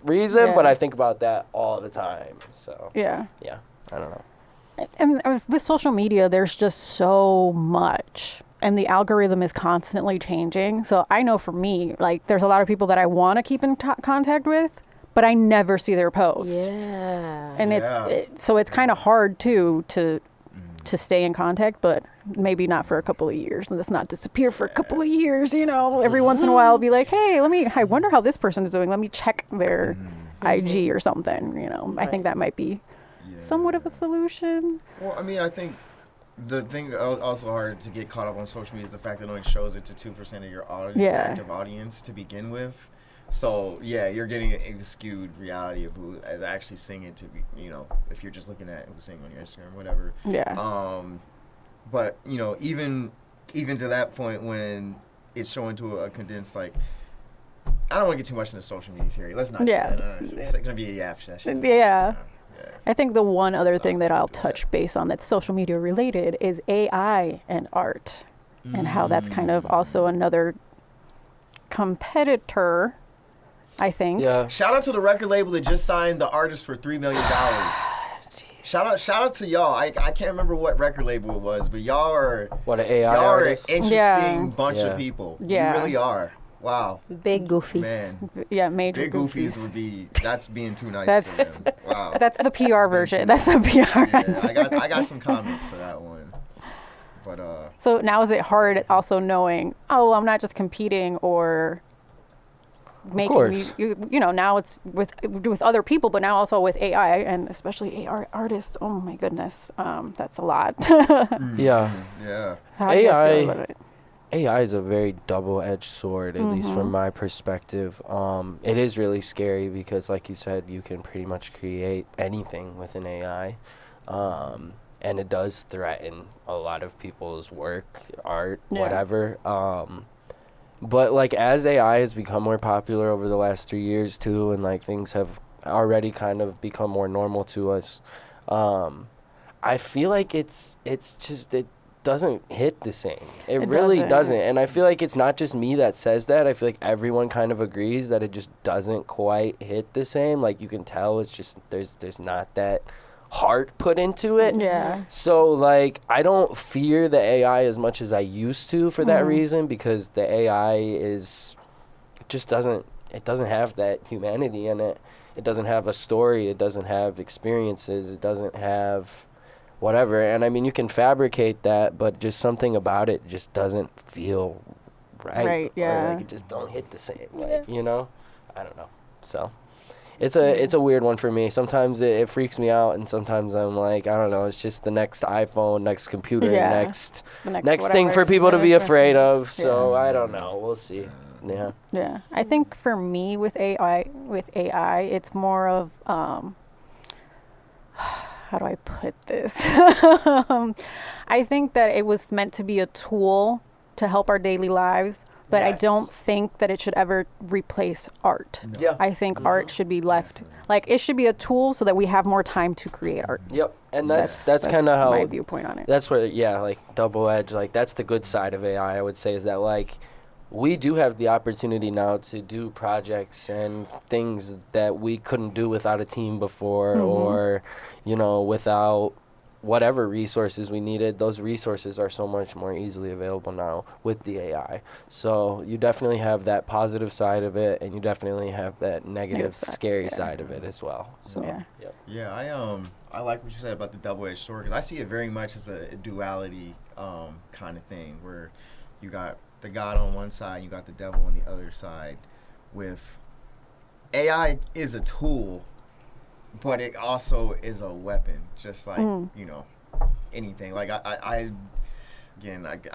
reason, but I think about that all the time. So I don't know. And with social media, there's just so much, and the algorithm is constantly changing. So I know for me, like, there's a lot of people that I want to keep in contact with, but I never see their posts. Yeah. And so it's kind of hard too to stay in contact, but maybe not for a couple of years. Let's not disappear for a couple of years, Every once in a while, I'll be like, hey, I wonder how this person is doing. Let me check their IG or something, I think that might be somewhat of a solution. Well, I mean, I think the thing also hard to get caught up on social media is the fact that it only shows it to 2% of your active audience to begin with. So, you're getting a skewed reality of who is actually seeing it to be, if you're just looking at who's seeing on your Instagram, whatever. Yeah. But, even to that point when it's showing to a condensed, like, I don't want to get too much into social media theory. Let's not do that. It's going to be a yap session. Yeah. I think the one other thing that I'll touch base on that's social media related is AI and art, and how that's kind of also another competitor, I think. Yeah. Shout out to the record label that just signed the artist for $3 million. Shout out to y'all. I can't remember what record label it was, but y'all are an AI artist? An interesting bunch of people. Yeah. You really are. Wow. Big goofies. Man. Yeah, major Big goofies would be, that's being too nice That's- for them. Wow. That's the PR version. That's the PR answer. I got some comments for that one. But So now is it hard also knowing, I'm not just competing or making now it's with other people, but now also with AI, and especially AI artists. Oh my goodness, that's a lot. Yeah. How do you guys feel about it? AI is a very double-edged sword, at least from my perspective. It is really scary because, like you said, you can pretty much create anything with an AI. And it does threaten a lot of people's work, art, whatever. But, like, as AI has become more popular over the last 3 years, too, and, like, things have already kind of become more normal to us, I feel like it's just... It doesn't hit the same. It really doesn't. And I feel like it's not just me that says that. I feel like everyone kind of agrees that it just doesn't quite hit the same. Like, you can tell it's just there's not that heart put into it. Yeah. So, like, I don't fear the AI as much as I used to for that reason, because the AI doesn't have that humanity in it. It doesn't have a story. It doesn't have experiences. It doesn't have whatever. And I mean, you can fabricate that, but just something about it just doesn't feel right. Right, yeah. Or, like, it just don't hit the same. Like, I don't know. So it's a weird one for me. Sometimes it freaks me out, and sometimes I'm like, I don't know, it's just the next iPhone, next computer, next thing for people to be afraid of. So I don't know. We'll see. Yeah. Yeah. I think for me with AI, it's more of how do I put this? I think that it was meant to be a tool to help our daily lives, but I don't think that it should ever replace art. No. Yeah. I think art should be left, like, it should be a tool so that we have more time to create art. Yep. And that's kind of how my viewpoint on it. That's where, like, double edged, like, that's the good side of AI, I would say, is that, like, we do have the opportunity now to do projects and things that we couldn't do without a team before, or, without whatever resources we needed. Those resources are so much more easily available now with the AI. So you definitely have that positive side of it, and you definitely have that negative, scary side of it as well. So, I like what you said about the double-edged sword, because I see it very much as a duality kind of thing, where you got the God on one side, you got the devil on the other side. With AI is a tool, but it also is a weapon, just like anything. Like I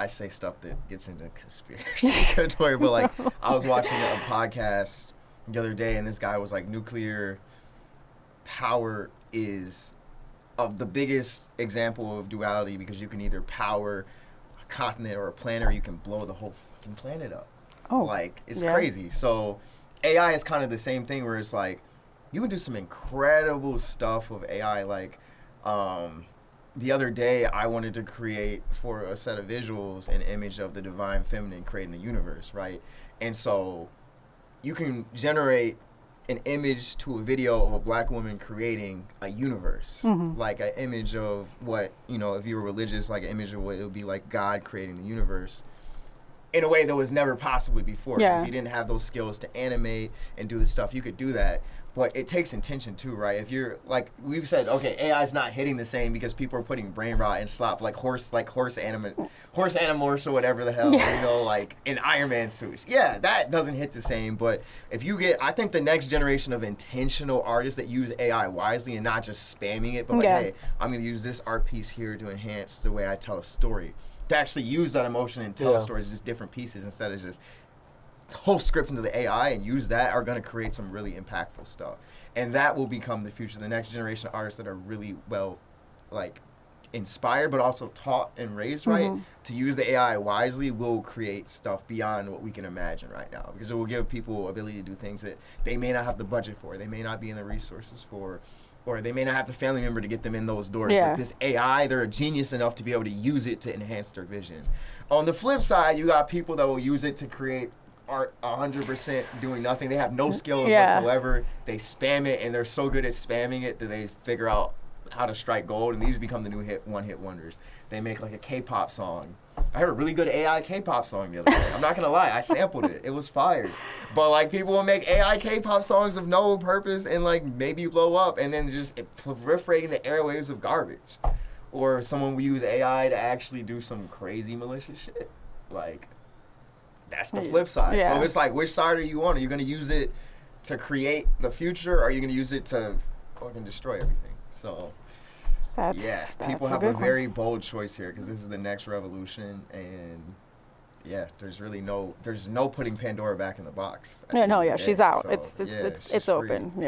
say stuff that gets into conspiracy territory, but like I was watching a podcast the other day, and this guy was like, nuclear power is the biggest example of duality, because you can either power a continent or a planet, or you can blow the whole fucking planet up. Oh, like, it's crazy. So AI is kind of the same thing, where it's like you can do some incredible stuff with AI. Like, the other day I wanted to create for a set of visuals an image of the divine feminine creating a universe, right? And so you can generate an image to a video of a black woman creating a universe, like an image of what, you know, if you were religious, like an image of what it would be like God creating the universe in a way that was never possible before. Yeah. If you didn't have those skills to animate and do the stuff, you could do that. But it takes intention too, right? If you're, like we've said, okay, AI is not hitting the same because people are putting brain rot and slop, like horse animals or whatever the hell, you know, like in Iron Man suits. Yeah, that doesn't hit the same. But if you get, I think the next generation of intentional artists that use AI wisely and not just spamming it, but like, hey, I'm going to use this art piece here to enhance the way I tell a story. To actually use that emotion and tell stories, just different pieces instead of just whole script into the AI, and use that, are going to create some really impactful stuff. And that will become the future. The next generation of artists that are really well, like, inspired but also taught and raised right to use the AI wisely will create stuff beyond what we can imagine right now, because it will give people ability to do things that they may not have the budget for, they may not be in the resources for, or they may not have the family member to get them in those doors. But this AI, they're a genius enough to be able to use it to enhance their vision. On the flip side, you got people that will use it to create art 100% doing nothing. They have no skills whatsoever. They spam it, and they're so good at spamming it that they figure out how to strike gold, and these become the new one-hit wonders. They make like a K-pop song. I heard a really good AI K-pop song the other day. I'm not gonna lie, I sampled it. It was fire. But like, people will make AI K-pop songs of no purpose and like maybe blow up, and then just proliferating the airwaves of garbage. Or someone will use AI to actually do some crazy malicious shit. Like, that's the flip side. So it's like, which side are you on? Are you gonna use it to create the future, or are you gonna use it to fucking destroy everything? So people have a very bold choice here, because this is the next revolution, and there's no putting Pandora back in the box. She's out. So, it's open. Free.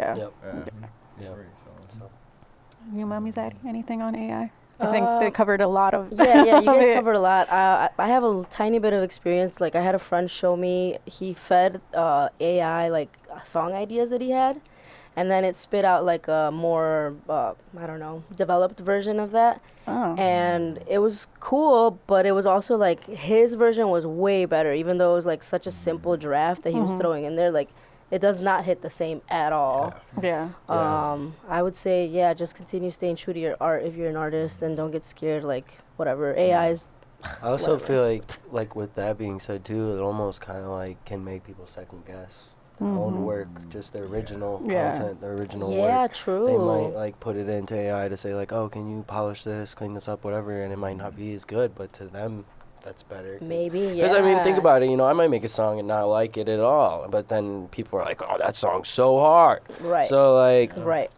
Free, so. You, Mommy Zaddy, anything on AI? I think they covered a lot of you guys covered a lot. I have a tiny bit of experience. Like, I had a friend show me, he fed AI like song ideas that he had, and then it spit out like a more developed version of that. And it was cool, but it was also like his version was way better, even though it was like such a simple draft that he was throwing in there. Like, it does not hit the same at all. I would say, just continue staying true to your art if you're an artist, and don't get scared. Like, whatever, AI is. I also feel like with that being said too, it almost kind of like can make people second guess their own work, just their original content, their original work. Yeah, true. They might like put it into AI to say like, oh, can you polish this, clean this up, whatever, and it might not be as good, but to them, that's better. Maybe, Because, I mean, think about it, you know, I might make a song and not like it at all, but then people are like, oh, that song's so hard. Right. So, like, right.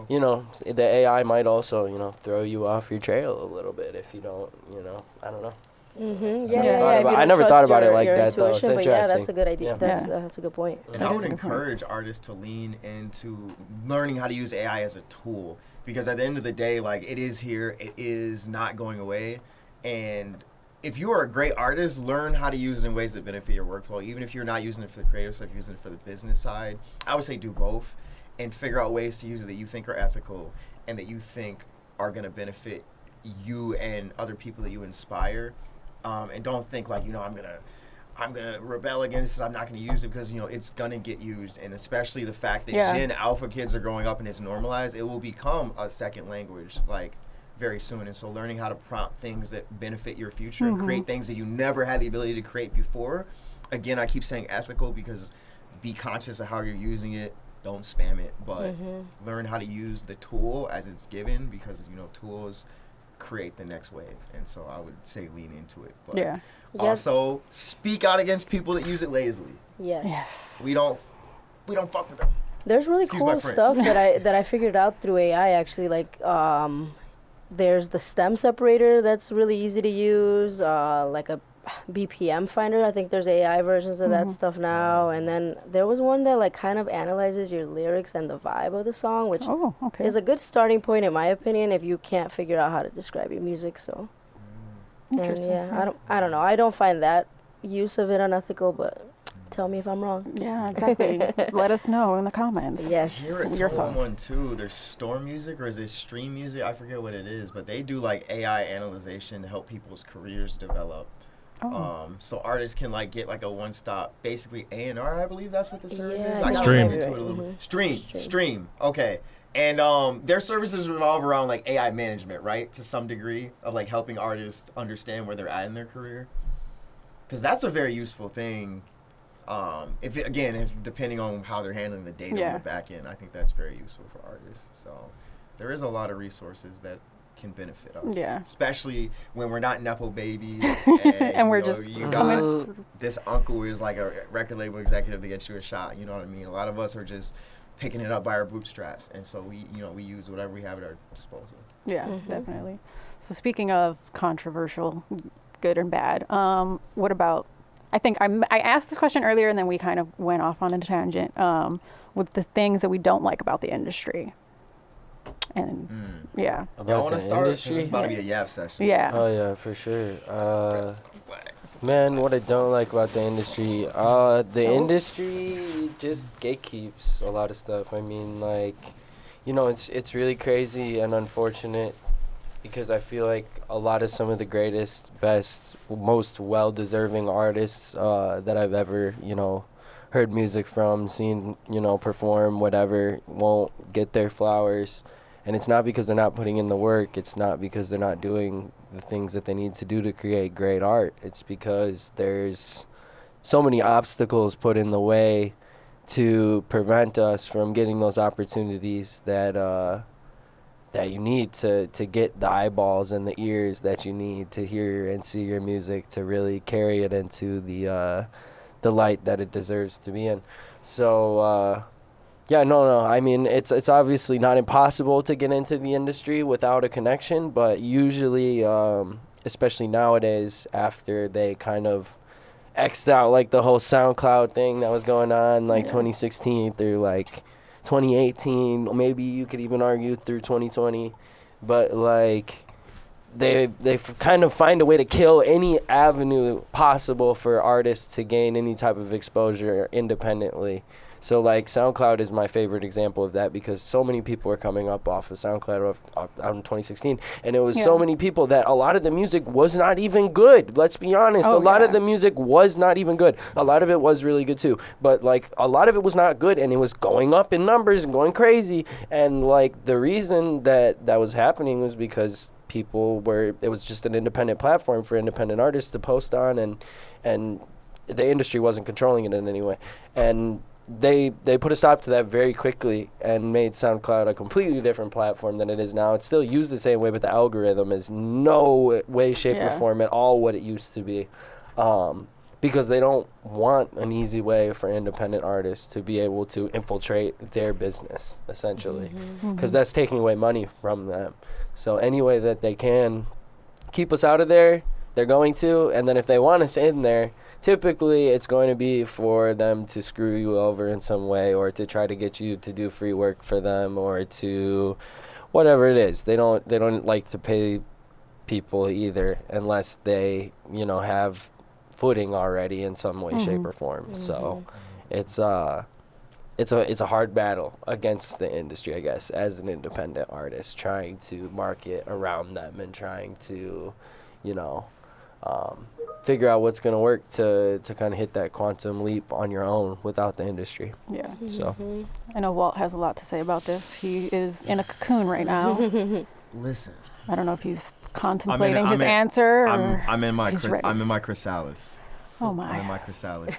You know, the AI might also, you know, throw you off your trail a little bit if you don't, you know, I don't know. I never thought about it like that, though. It's interesting. Yeah, that's a good idea. That's a good point. And I would encourage artists to lean into learning how to use AI as a tool, because at the end of the day, like, it is here, it is not going away, and if you are a great artist, learn how to use it in ways that benefit your workflow. Even if you're not using it for the creative stuff, using it for the business side, I would say do both, and figure out ways to use it that you think are ethical and that you think are going to benefit you and other people that you inspire. And don't think like, you know, I'm gonna rebel against it, I'm not gonna use it, because, you know, it's gonna get used. And especially the fact that Gen Alpha kids are growing up and it's normalized, it will become a second language like very soon. And so learning how to prompt things that benefit your future and create things that you never had the ability to create before. Again, I keep saying ethical, because be conscious of how you're using it. Don't spam it, but learn how to use the tool as it's given, because, you know, tools create the next wave. And so I would say lean into it, but also speak out against people that use it lazily. Yes. We don't fuck with them. There's really cool stuff that I figured out through AI, actually. Like, there's the stem separator that's really easy to use, like a BPM finder. I think there's AI versions of that stuff now. And then there was one that like kind of analyzes your lyrics and the vibe of the song, which is a good starting point in my opinion if you can't figure out how to describe your music. So, and yeah, I don't know. I don't find that use of it unethical, but tell me if I'm wrong. Yeah, exactly. Let us know in the comments. Yes. Here at Your Tone thoughts. One too, there's Storm Music or is it Stream Music? I forget what it is, but they do like AI analyzation to help people's careers develop. So artists can like get like a one-stop, basically A&R, I believe that's what the service is. I gotta Stream. look into it a little bit. Stream. Okay. And their services revolve around like AI management, right? To some degree of like helping artists understand where they're at in their career. Because that's a very useful thing. If depending on how they're handling the data on the back end, I think that's very useful for artists. So there is a lot of resources that can benefit us. Yeah. Especially when we're not Nepo babies and we're just you got this uncle who is like a record label executive to get you a shot. You know what I mean? A lot of us are just picking it up by our bootstraps, and so we use whatever we have at our disposal. Yeah, definitely. So speaking of controversial, good and bad, what about? I think I asked this question earlier, and then we kind of went off on a tangent with the things that we don't like about the industry. And about I want to the start. industry. It's about to be a YAF session. Yeah. Oh yeah, for sure. Man, what I don't like about the industry, the industry just gatekeeps a lot of stuff. I mean, like, it's really crazy and unfortunate because I feel like a lot of some of the greatest, best, most well-deserving artists that I've ever, heard music from, seen, perform, whatever, won't get their flowers. And it's not because they're not putting in the work. It's not because they're not doing the things that they need to do to create great art. It's because there's so many obstacles put in the way to prevent us from getting those opportunities that you need to get the eyeballs and the ears that you need to hear and see your music to really carry it into the light that it deserves to be in. So I mean, it's obviously not impossible to get into the industry without a connection, but usually, especially nowadays, after they kind of X'd out like the whole SoundCloud thing that was going on, 2016 through like 2018, maybe you could even argue through 2020, but like they kind of find a way to kill any avenue possible for artists to gain any type of exposure independently. So like SoundCloud is my favorite example of that because so many people were coming up off of SoundCloud out in 2016, and it was so many people that a lot of the music was not even good. Let's be honest, a lot of the music was not even good. A lot of it was really good too, but like a lot of it was not good, and it was going up in numbers and going crazy. And like the reason that was happening was because it was just an independent platform for independent artists to post on, and the industry wasn't controlling it in any way. And they put a stop to that very quickly and made SoundCloud a completely different platform than it is now. It's still used the same way, but the algorithm is no way, shape, or form at all what it used to be. Because they don't want an easy way for independent artists to be able to infiltrate their business, essentially. Because that's taking away money from them. So any way that they can keep us out of there, they're going to. And then if they want us in there, typically it's going to be for them to screw you over in some way, or to try to get you to do free work for them, or to whatever it is. They don't like to pay people either unless they, have footing already in some way, shape, or form. So it's a hard battle against the industry, I guess, as an independent artist, trying to market around them and trying to, figure out what's going to work to kind of hit that quantum leap on your own without the industry. Yeah. So I know Walt has a lot to say about this. He is in a cocoon right now. Listen. I don't know if he's contemplating his answer. I'm in my chrysalis. Oh my. I'm in my chrysalis.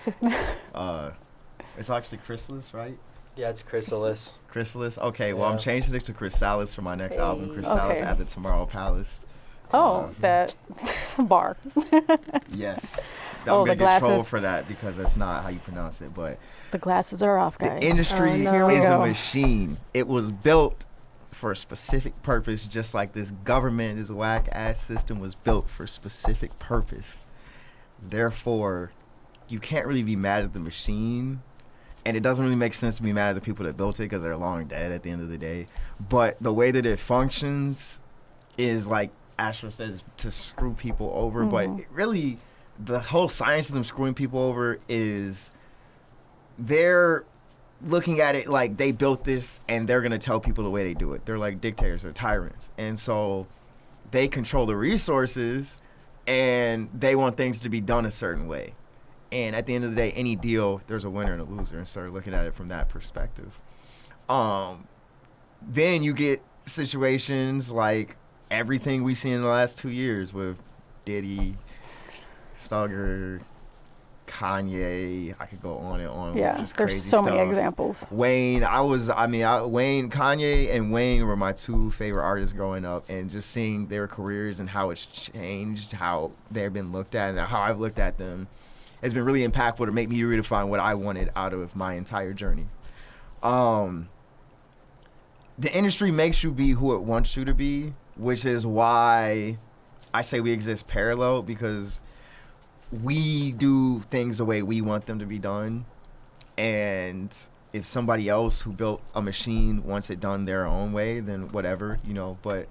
It's actually chrysalis, right? yeah, it's chrysalis. Chrysalis. Okay, well I'm changing it to chrysalis for my next album, Chrysalis at the Tomorrow Palace. That bar. Yes. I'm gonna get trolled for that because that's not how you pronounce it. But the glasses are off, guys. The industry is a machine. It was built for a specific purpose, just like this government, this whack ass system was built for a specific purpose. Therefore, you can't really be mad at the machine. And it doesn't really make sense to be mad at the people that built it because they're long dead at the end of the day. But the way that it functions is, like Astro says, to screw people over. But it really, the whole science of them screwing people over is they're looking at it like they built this and they're going to tell people the way they do it. They're like dictators. They're tyrants. And so they control the resources and they want things to be done a certain way. And at the end of the day, any deal, there's a winner and a loser, and start looking at it from that perspective. Then you get situations like everything we've seen in the last 2 years with Diddy, Thugger, Kanye. I could go on and on. Yeah, with just there's crazy so stuff. many examples. Wayne, Kanye and Wayne were my two favorite artists growing up, and just seeing their careers and how it's changed, how they've been looked at, and how I've looked at them has been really impactful to make me redefine what I wanted out of my entire journey. The industry makes you be who it wants you to be, which is why I say we exist parallel, because we do things the way we want them to be done. And if somebody else who built a machine wants it done their own way, then whatever, but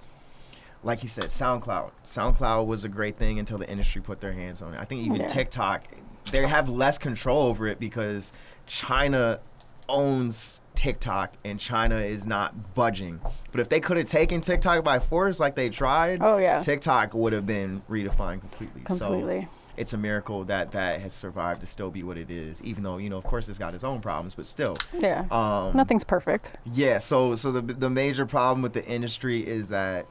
like he said, SoundCloud was a great thing until the industry put their hands on it. I think even TikTok, they have less control over it because China owns TikTok and China is not budging. But if they could have taken TikTok by force like they tried, TikTok would have been redefined completely. So it's a miracle that has survived to still be what it is, even though, of course it's got its own problems, but still. Yeah, nothing's perfect. Yeah, so the major problem with the industry is that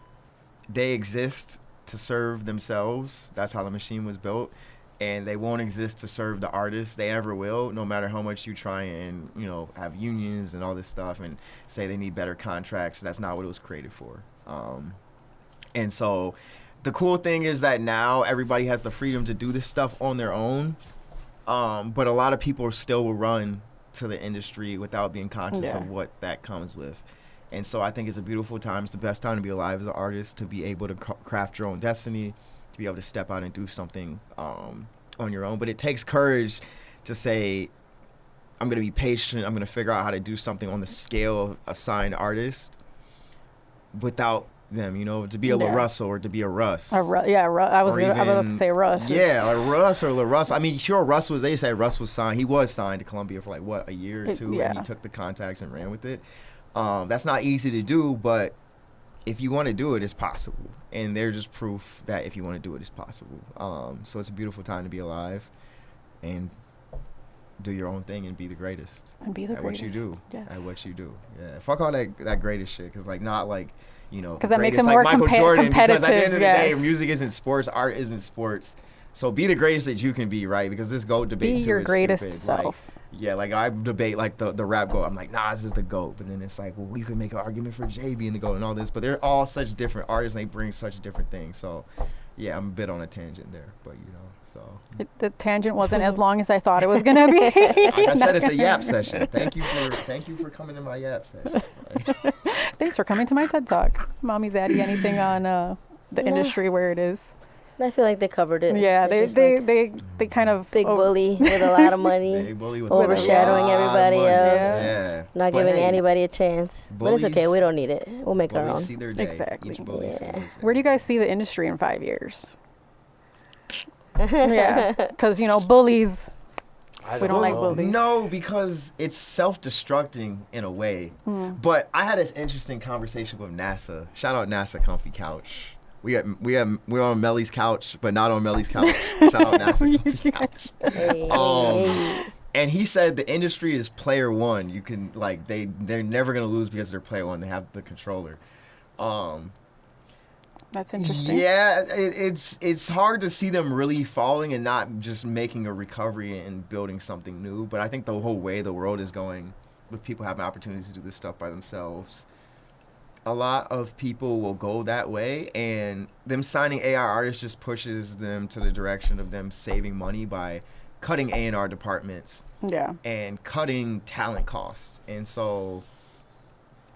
they exist to serve themselves. That's how the machine was built. And they won't exist to serve the artists. They never will, no matter how much you try and, have unions and all this stuff and say they need better contracts. That's not what it was created for. And so the cool thing is that now everybody has the freedom to do this stuff on their own. But a lot of people still will run to the industry without being conscious of what that comes with. And so I think it's a beautiful time. It's the best time to be alive as an artist, to be able to craft your own destiny, to be able to step out and do something on your own. But it takes courage to say, I'm going to be patient. I'm going to figure out how to do something on the scale of a signed artist without them, to be a La Russell or to be a Russ. I was about to say Russ. Yeah, like Russ or La Russ. I mean, sure, they say Russ was signed. He was signed to Columbia for a year or two, and he took the contacts and ran with it. That's not easy to do, but if you want to do it, it's possible. And they're just proof that if you want to do it, it's possible. So it's a beautiful time to be alive and do your own thing and be the greatest. And be the at greatest. What you do. Yes. At what you do. Yeah. Fuck all that greatest shit. Because, not because that makes it more Michael Jordan, competitive. Because at the end of the day, music isn't sports, art isn't sports. So be the greatest that you can be, right? Because this GOAT debate, be your greatest self. I debate the rap GOAT. I'm like, Nas is the GOAT. But then it's like, well, you can make an argument for Jay being the GOAT and all this. But they're all such different artists and they bring such different things. So, yeah, I'm a bit on a tangent there. But, the tangent wasn't as long as I thought it was going to be. Like I said, it's a yap session. Thank you for coming to my yap session. Thanks for coming to my TED Talk. Mommy Zaddy, anything on the industry where it is? I feel like they covered it. Yeah, they kind of big bully with a lot of money, big bully with overshadowing everybody else, not giving hey, anybody a chance. But it's okay, we don't need it. We'll make our own. See their day. Exactly. Where do you guys see the industry in 5 years? Yeah, because bullies. We don't like bullies. No, because it's self-destructing in a way. But I had this interesting conversation with NASA. Shout out NASA Comfy Couch. We're on Melly's couch, but not on Melly's couch. Shout out NASA Comfy Couch. And he said the industry is player one. You can they're never gonna lose because they're player one. They have the controller. That's interesting. Yeah, it's hard to see them really falling and not just making a recovery and building something new. But I think the whole way the world is going, with people having opportunities to do this stuff by themselves, a lot of people will go that way, and them signing AI artists just pushes them to the direction of them saving money by cutting A&R departments and cutting talent costs. And so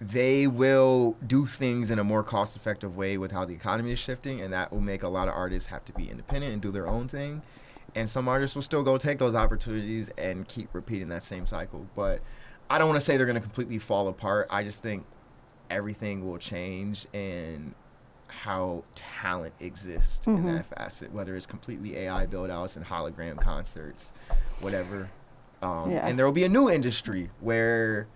they will do things in a more cost-effective way with how the economy is shifting, and that will make a lot of artists have to be independent and do their own thing. And some artists will still go take those opportunities and keep repeating that same cycle. But I don't want to say they're going to completely fall apart. I just think everything will change in how talent exists in that facet, whether it's completely AI build-outs and hologram concerts, whatever. And there will be a new industry where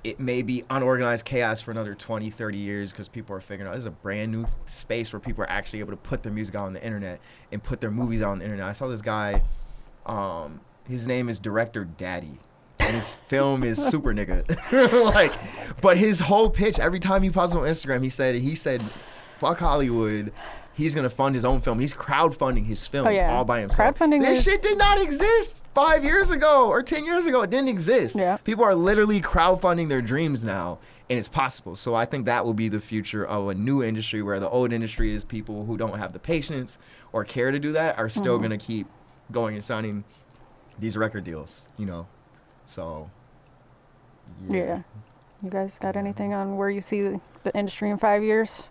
it may be unorganized chaos for another 20, 30 years because people are figuring out this is a brand new space where people are actually able to put their music out on the internet and put their movies out on the internet. I saw this guy, his name is Director Daddy, and his film is Super Nigga. But his whole pitch, every time he posts on Instagram, he said, fuck Hollywood. He's going to fund his own film. He's crowdfunding his film all by himself. This shit did not exist 5 years ago or 10 years ago. It didn't exist. Yeah. People are literally crowdfunding their dreams now, and it's possible. So I think that will be the future of a new industry where the old industry is people who don't have the patience or care to do that are still going to keep going and signing these record deals, So, yeah. You guys got anything on where you see the industry in 5 years?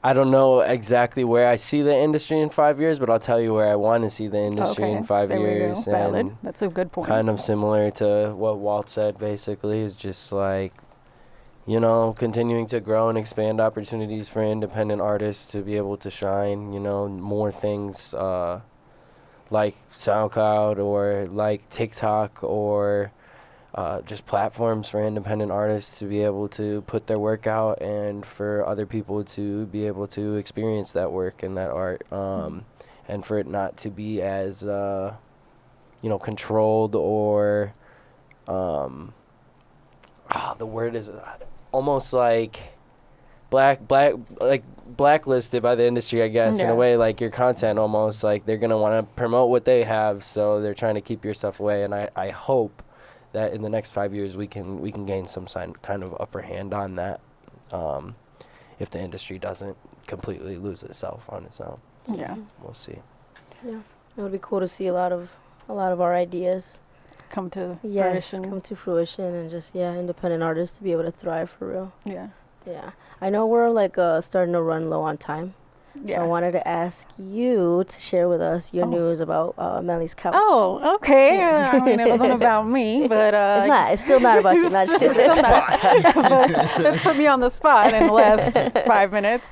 I don't know exactly where I see the industry in 5 years, but I'll tell you where I want to see the industry in 5 years. Valid. That's a good point. Kind of similar to what Walt said, basically, is just like, continuing to grow and expand opportunities for independent artists to be able to shine, more things like SoundCloud or like TikTok or just platforms for independent artists to be able to put their work out and for other people to be able to experience that work and that art, and for it not to be as controlled or the word is almost like blacklisted by the industry, I guess, in a way. Like your content, almost like they're gonna want to promote what they have, so they're trying to keep your stuff away. And I hope that in the next 5 years we can gain some kind of upper hand on that, if the industry doesn't completely lose itself on its own. So we'll see. Yeah, it would be cool to see a lot of our ideas come to fruition, and just independent artists to be able to thrive for real. Yeah. I know we're starting to run low on time. So I wanted to ask you to share with us your news about Melly's couch. Oh, okay. I mean, it wasn't about me, but it's not. It's still not about you. Not just Let's put me on the spot in the last 5 minutes.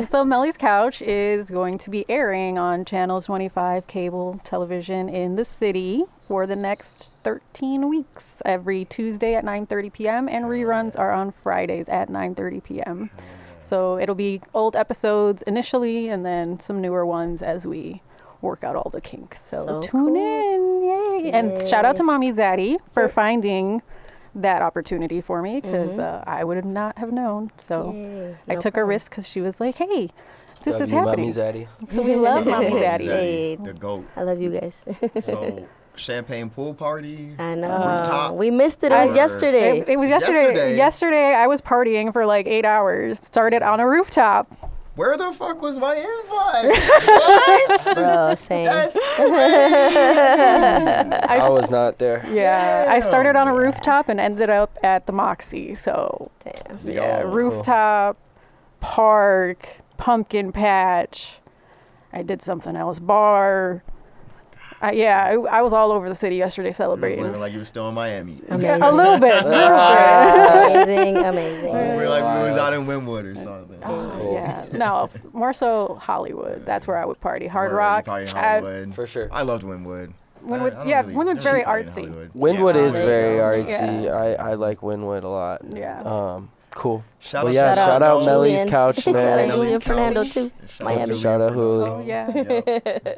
So Melly's Couch is going to be airing on Channel 25 cable television in the city for the next 13 weeks, every Tuesday at 9:30 p.m. and reruns are on Fridays at 9:30 p.m. So it'll be old episodes initially and then some newer ones as we work out all the kinks. So tune in. Yay. And shout out to Mommy Zaddy for finding that opportunity for me because I would not have known. So I took a risk because she was like, hey, this is happening. Mommy Zaddy. So we love Mommy Zaddy. Hey, the GOAT. I love you guys. So champagne pool party. I know. Rooftop. We missed it. It was yesterday. It was yesterday. Yesterday I was partying for like 8 hours. Started on a rooftop. Where the fuck was my invite? What? Bro, same. That's crazy. I was not there. Yeah. I started on a rooftop and ended up at the Moxie. So rooftop, park, pumpkin patch. I did something else. Bar. I was all over the city yesterday celebrating. It was living like you were still in Miami. Yeah, a little bit. Amazing. We were like we was out in Wynwood or something. Cool. Yeah, no, more so Hollywood. That's where I would party. Hard Rock. For sure. I loved Wynwood. Wynwood's very artsy. Wynwood is very artsy. Yeah. I like Wynwood a lot. Yeah. Cool. Shout out Melly's Couch, man. Shout out Julian Fernando too. Miami. Shout out Julio. Oh yeah.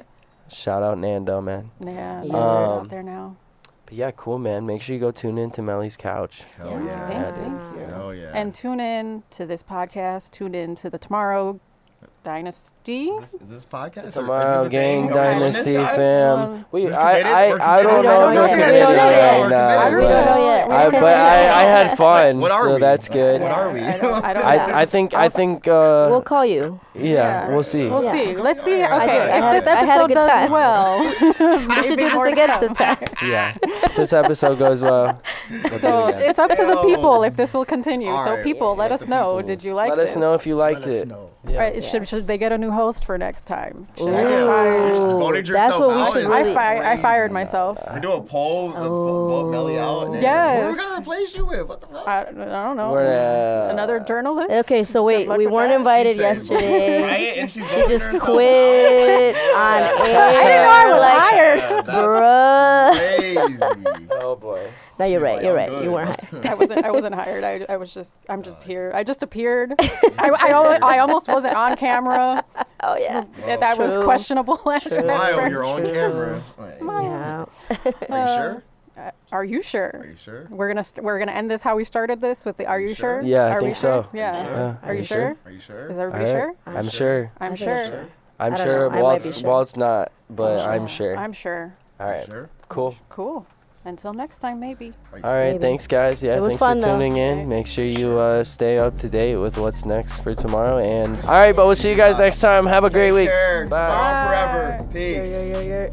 Shout out Nando, man. Yeah, out there now. But yeah, cool, man. Make sure you go tune in to Melly's Couch. Hell yeah. Thank you. Hell yeah. And tune in to this podcast. Tune in to the Tomorrow Dynasty. Is this podcast? Tomorrow Gang Dynasty, fam. fam. I don't know if we're committed yet. We don't know yet. But I had fun, so that's good. What are we? I think we'll call you. Yeah, we'll see. We'll see. Let's see. Okay, if this episode does well, we should do this again sometime. Yeah, if this episode goes well. So again. it's up to the people if this will continue. All So right, people, let let us the know. people- Did you like Let this? us know if you liked Let us it. know. Yeah. Right, should they get a new host for next time? Should I Ooh. get fired? Voted That's yourself what we out should is really- I fired crazy. myself. We do a poll, vote Melly out. And then Yes. Who are we gonna replace you with? What the fuck? I don't know. We're, Another journalist? Okay, so wait, luck we with weren't that. invited She said, yesterday. Right? And she She just quit on air. I didn't know I was hired. Bruh. Crazy. Oh boy. No, you're She's right. like, You're I'm right. good. You weren't hired. I wasn't hired. I'm just here. I almost wasn't on camera. Oh yeah. That was True. questionable last True. Smile, time. you're on True. camera. Like, Smile. Yeah. Are you sure? Are you Are sure? you sure? We're gonna end this how we started this with the Are you sure? Yeah, I Are we think sure? so. Yeah. sure? Are you sure? Are you sure? Is everybody All right. sure? I'm sure. I'm I think sure. sure. I'm I don't sure. know. I might be sure. Walt's not, but I'm sure. I'm sure. All right. Sure? Cool. Cool. Until next time, maybe. All right. Maybe. Thanks, guys. Yeah, It was thanks fun, for though. tuning in. Make sure you stay up to date with what's next for tomorrow. And all right, but we'll see you guys next time. Have a great Take week. care. Bye. Tomorrow forever. Bye. Peace. You're